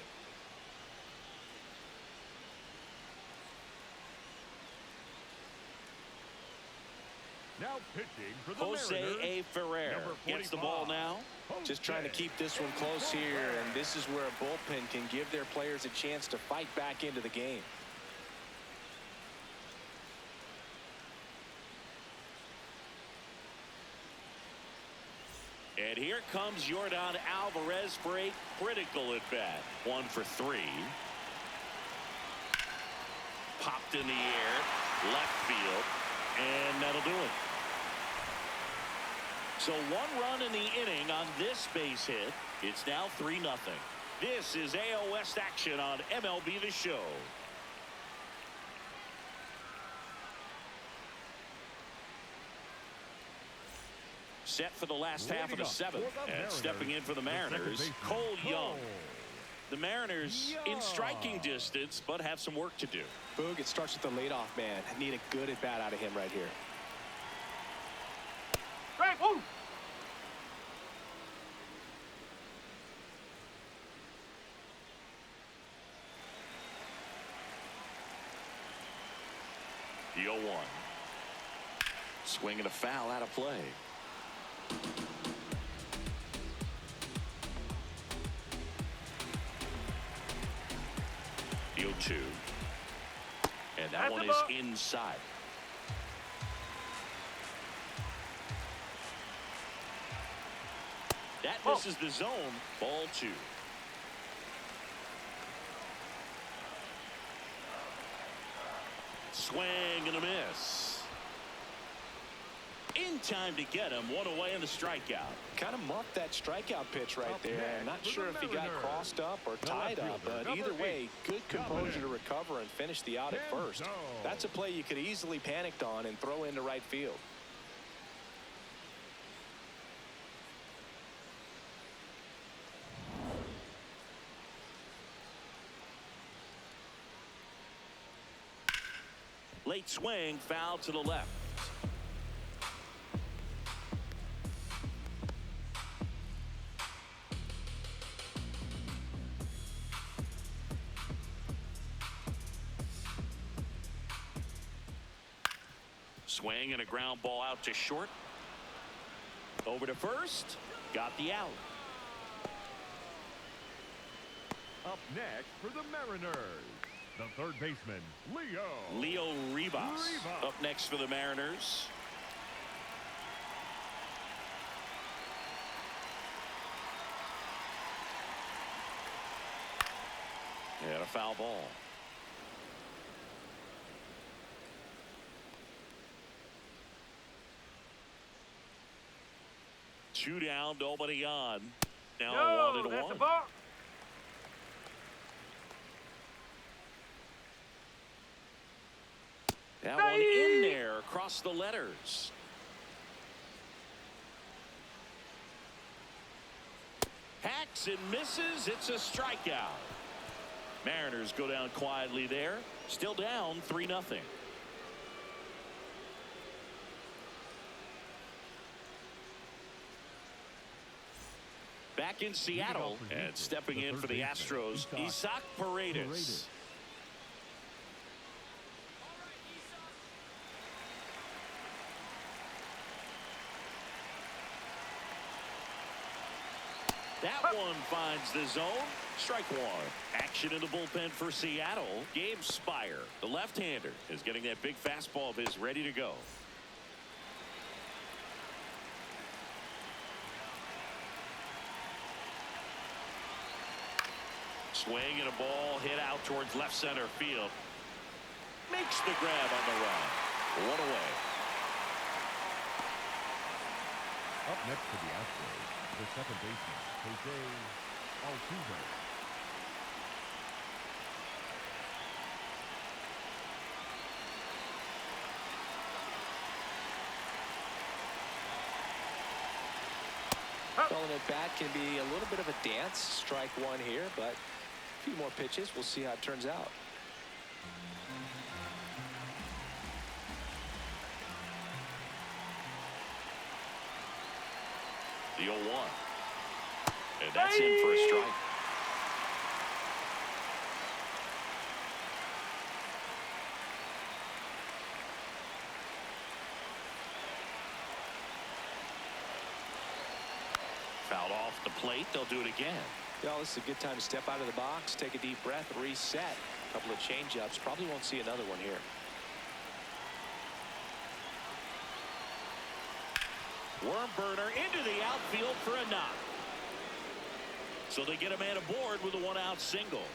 Now pitching for the Jose Mariners, A. Ferrer gets the ball now. Just trying to keep this one close here, and this is where a bullpen can give their players a chance to fight back into the game. And here comes Yordan Alvarez for a critical at bat. 1 for 3. Popped in the air, left field, and that'll do it. So 1 run in the inning on this base hit. It's now 3-0. This is AL West action on MLB The Show. Set for the last half of the 7th, and stepping in for the Mariners, Cole Young. The Mariners in striking distance, but have some work to do. Boog, it starts with the leadoff man. Need a good at bat out of him right here. Right, woo! The 0-1. Swing and a foul out of play. The 0-2. And that one is inside. That misses the zone. Ball 2. Swing and a miss. In time to get him. 1 away in the strikeout. Kind of muffed that strikeout pitch right there. Not sure if he got crossed up or tied up, but either way, good composure to recover and finish the out at first. That's a play you could easily panicked on and throw into right field. Late swing, foul to the left. Swing and a ground ball out to short. Over to first. Got the out. Up next for the Mariners, the third baseman, Leo Rivas. Up next for the Mariners. And a foul ball. Two down, nobody on. Now No, 1-1. that's a ball. That one in there across the letters. Hacks and misses. It's a strikeout. Mariners go down quietly there. Still down 3-0. Back in Seattle and stepping in for the Astros, Isaac Paredes. That one finds the zone. Strike 1. Action in the bullpen for Seattle. Gabe Spire, the left-hander, is getting that big fastball of his ready to go. Swing and a ball hit out towards left center field. Makes the grab on the run. 1 away. Up next for the Astros, the second baseman, Jose Altuve. Calling it bat can be a little bit of a dance. Strike 1 here, but a few more pitches. We'll see how it turns out. The 0-1. And that's in for a strike. Fouled off the plate. They'll do it again. Well, this is a good time to step out of the box, take a deep breath, reset. A couple of change-ups. Probably won't see another one here. Worm burner into the outfield for a knock. So they get a man aboard with a one-out single.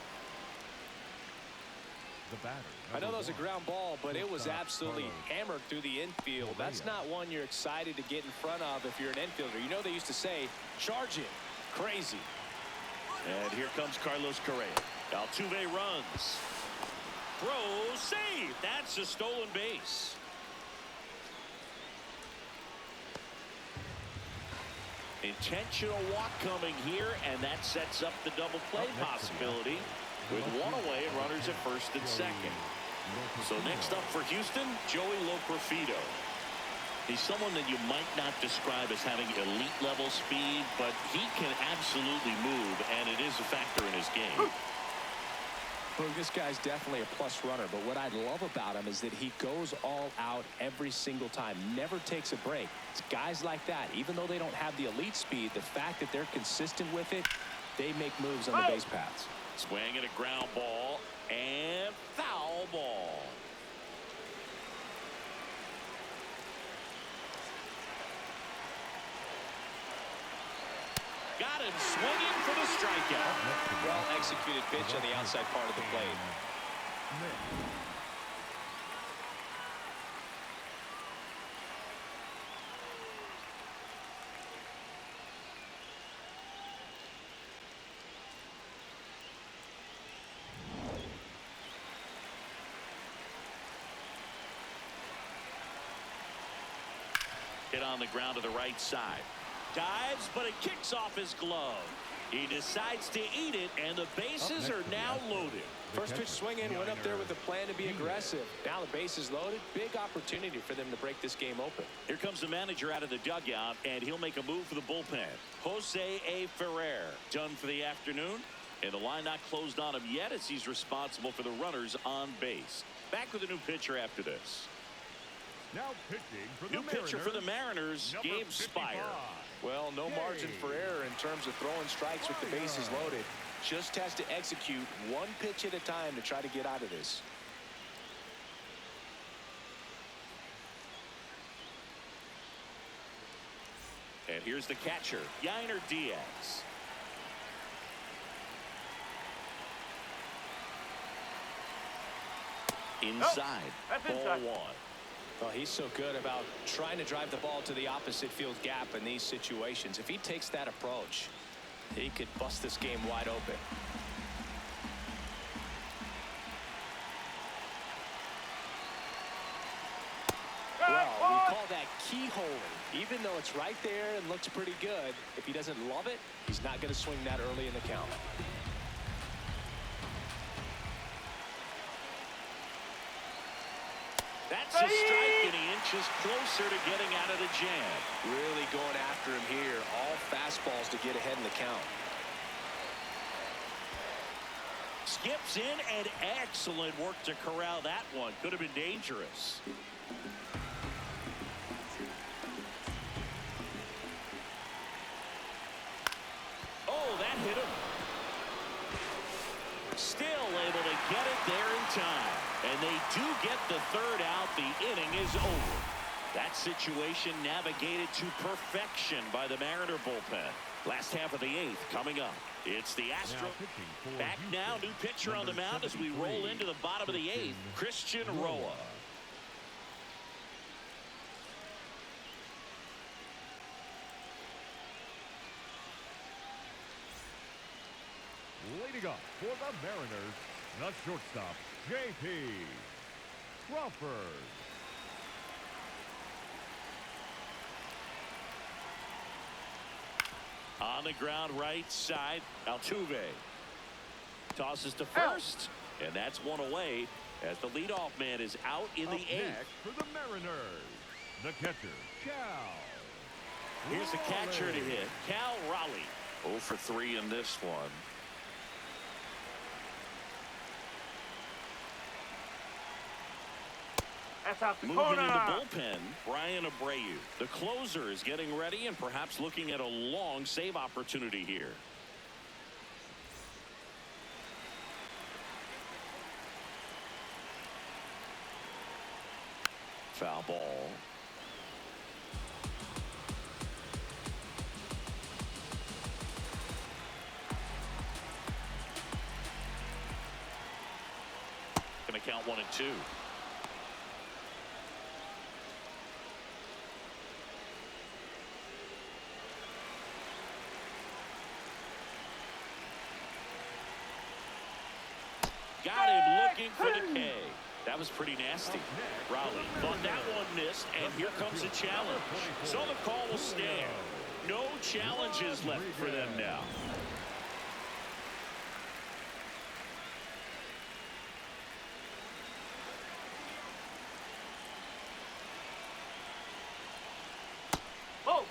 The batter. I know that was a ground ball, but it was absolutely hammered through the infield. That's not one you're excited to get in front of if you're an infielder. You know they used to say, charge it. Crazy. And here comes Carlos Correa. Altuve runs. Throws, save. That's a stolen base. Intentional walk coming here, and that sets up the double play possibility with one away and runners at first and second. So next up for Houston, Joey Loperfido. He's someone that you might not describe as having elite level speed, but he can absolutely move, and it is a factor in his game. Well, this guy's definitely a plus runner, but what I love about him is that he goes all out every single time, never takes a break. It's guys like that, even though they don't have the elite speed, the fact that they're consistent with it, they make moves on the base paths. Swing and a ground ball, and foul ball. Got him swinging for the strikeout. Well executed pitch on the outside part of the plate. Hit on the ground to the right side. Dives, but it kicks off his glove. He decides to eat it, and the bases are now loaded. First pitch swing in, went up there with a plan to be aggressive. Now the base is loaded. Big opportunity for them to break this game open. Here comes the manager out of the dugout, and he'll make a move for the bullpen. Jose A. Ferrer done for the afternoon, and the line not closed on him yet as he's responsible for the runners on base. Back with a new pitcher after this. Now pitching for the New pitcher for the Mariners, Gabe Spire. Well, no margin for error in terms of throwing strikes with the bases loaded. Just has to execute one pitch at a time to try to get out of this. And here's the catcher, Yainer Diaz. Inside, ball one. Well, he's so good about trying to drive the ball to the opposite field gap in these situations. If he takes that approach, he could bust this game wide open. Well, we call that keyholing. Even though it's right there and looks pretty good, if he doesn't love it, he's not going to swing that early in the count. That's a strike, and he inches closer to getting out of the jam. Really going after him here. All fastballs to get ahead in the count. Skips in, and excellent work to corral that one. Could have been dangerous. Oh, that hit him. Still able to get it there in time. And they do get the third out. The inning is over. That situation navigated to perfection by the Mariner bullpen. Last half of the eighth coming up. It's the Astros. Back now, new pitcher on the mound as we roll into the bottom of the eighth, Christian Roa. Leading up for the Mariners, the shortstop, J.P. Crawford. On the ground right side, Altuve tosses to first, and that's one away as the leadoff man is out in the eighth. Next for the Mariners, the catcher, Cal. Here's the catcher to hit, Cal Raleigh. 0 for 3 in this one. That's out the Moving corner. in the bullpen, Brian Abreu. The closer is getting ready and perhaps looking at a long save opportunity here. Foul ball. 1-2. Got him looking for the K. That was pretty nasty. Rowley thought that one missed, and here comes a challenge. So the call will stand. No challenges left for them now. Oh!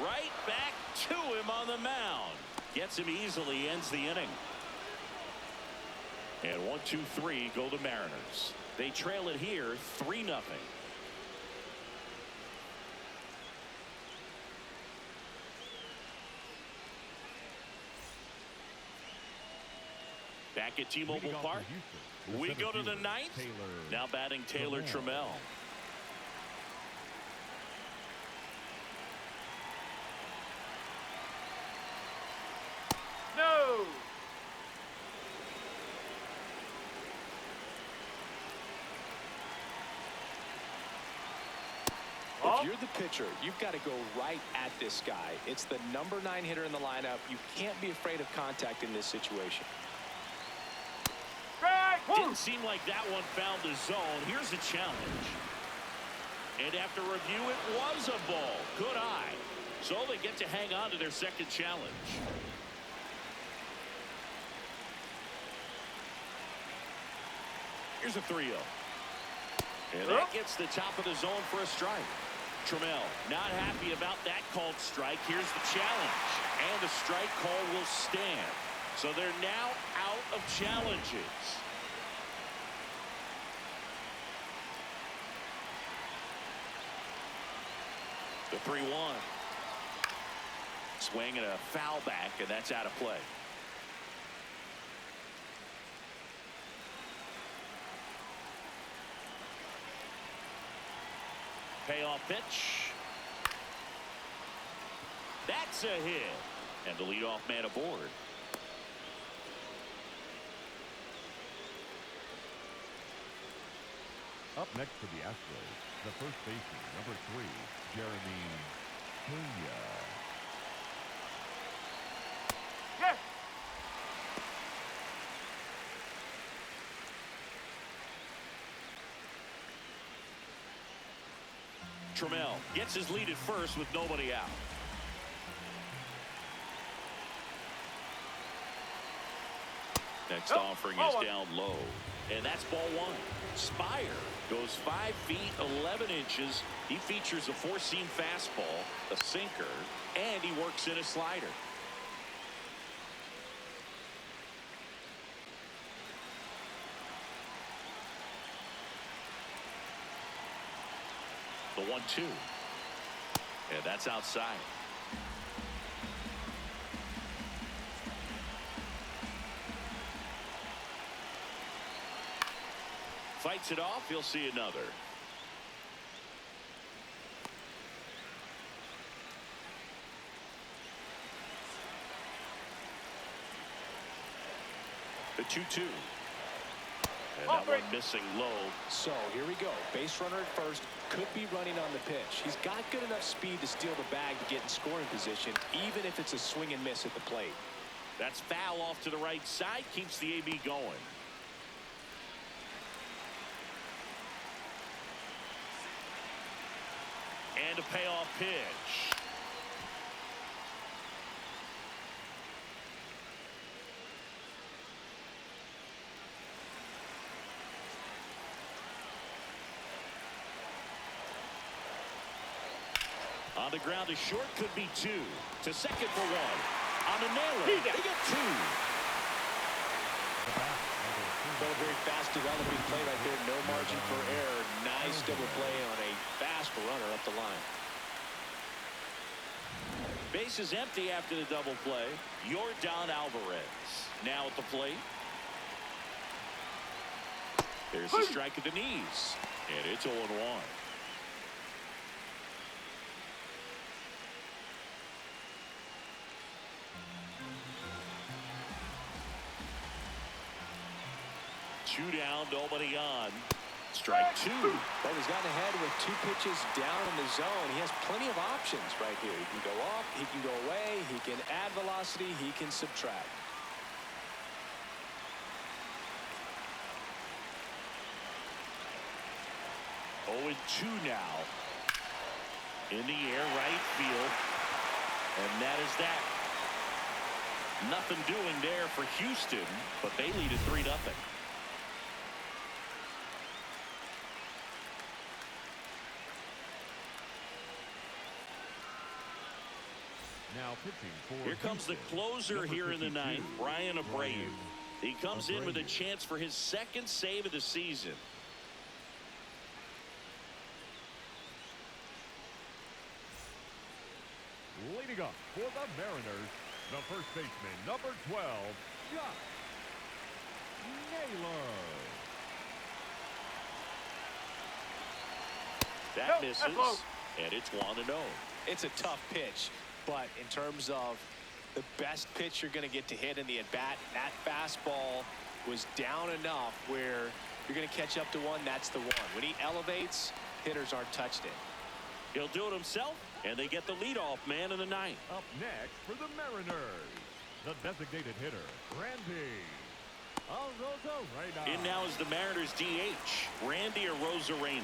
Right back to him on the mound. Gets him easily, ends the inning. And 1-2-3 go the Mariners. They trail it here 3-0. Back at T-Mobile Park, we go to the ninth. Now batting Taylor Trammell. No! If you're the pitcher, you've got to go right at this guy. It's the number 9 hitter in the lineup. You can't be afraid of contact in this situation. Didn't seem like that one found the zone. Here's a challenge. And after review, it was a ball. Good eye. So they get to hang on to their second challenge. Here's a 3-0. And that gets the top of the zone for a strike. Trammell not happy about that called strike. Here's the challenge. And the strike call will stand. So they're now out of challenges. The 3-1. Swing and a foul back, and that's out of play. Payoff pitch. That's a hit. And the leadoff man aboard. Up next for the Astros, the first baseman, number 3, Jeremy Pena. Yes! Trammell gets his lead at first with nobody out. Next offering is down low. And that's ball 1. Spire goes 5 feet 11 inches. He features a 4-seam fastball, a sinker, and he works in a slider. The 1-2. And that's outside. Fights it off. He'll see another. The 2-2. And that one missing low. So here we go. Base runner at first. Could be running on the pitch. He's got good enough speed to steal the bag to get in scoring position, even if it's a swing and miss at the plate. That's foul off to the right side. Keeps the AB going. And a payoff pitch. On the ground is short, could be 2. To second for 1. On the nailer, they get 2. Well, a very fast developing play right there. No margin for error. Nice double play on a fast runner up the line. Base is empty after the double play. Yordan Alvarez now at the plate. There's a strike at the knees. And it's 0-1. 2 down, nobody on. Strike 2. Well, he's gotten ahead with 2 pitches down in the zone. He has plenty of options right here. He can go up, he can go away, he can add velocity, he can subtract. Oh, and 2 now. In the air, right field. And that is that. Nothing doing there for Houston, but they lead at 3-0. Now pitching for Here comes the closer here in the ninth, Brian Abreu. He comes in with a chance for his 2nd save of the season. Leading up for the Mariners, the first baseman, number 12, Josh Naylor. That misses, and it's 1-0. It's a tough pitch, but in terms of the best pitch you're going to get to hit in the at-bat, that fastball was down enough where you're going to catch up to one. That's the one. When he elevates, hitters aren't touched it. He'll do it himself, and they get the leadoff man in the ninth. Up next for the Mariners, the designated hitter, Randy Arozarena. In now is the Mariners DH, Randy Arozarena.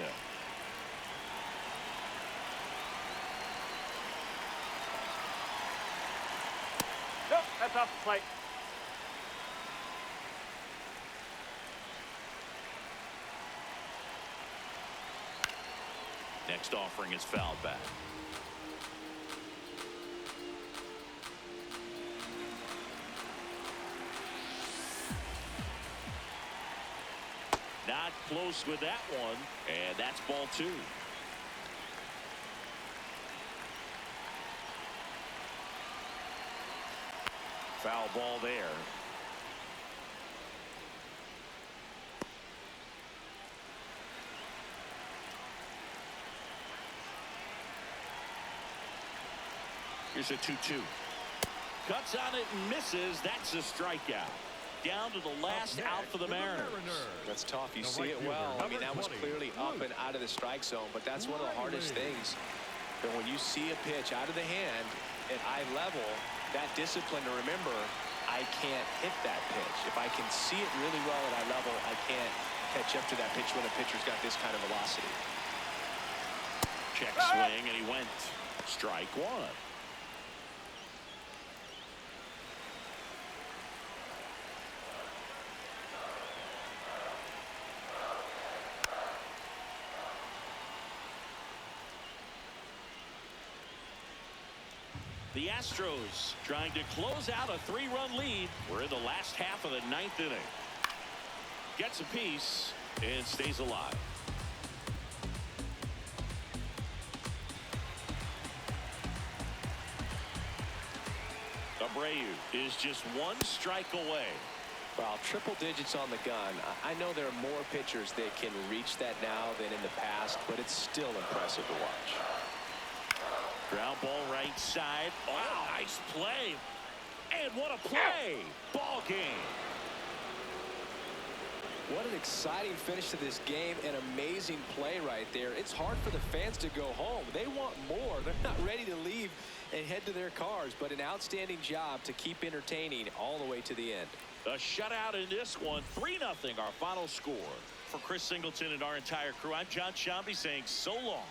Nope, that's off the plate. Next offering is fouled back. Not close with that one, and that's ball 2. Foul ball there. Here's a 2-2. Cuts on it and misses. That's a strikeout. Down to the last out for the Mariners. That's tough. You see it well. I mean, that was clearly up and out of the strike zone, but that's one of the hardest things. But when you see a pitch out of the hand at eye level, that discipline to remember, I can't hit that pitch. If I can see it really well at eye level, I can't catch up to that pitch when a pitcher's got this kind of velocity. Check swing, and he went. Strike 1. The Astros trying to close out a 3-run lead. We're in the last half of the 9th inning. Gets a piece and stays alive. Abreu is just 1 strike away. Well, triple digits on the gun. I know there are more pitchers that can reach that now than in the past, but it's still impressive to watch. Ground ball right side. Wow, nice play. And what a play. Ball game. What an exciting finish to this game. An amazing play right there. It's hard for the fans to go home. They want more. They're not ready to leave and head to their cars, but an outstanding job to keep entertaining all the way to the end. A shutout in this one. 3-0 our final score. For Chris Singleton and our entire crew, I'm John Shambi saying so long.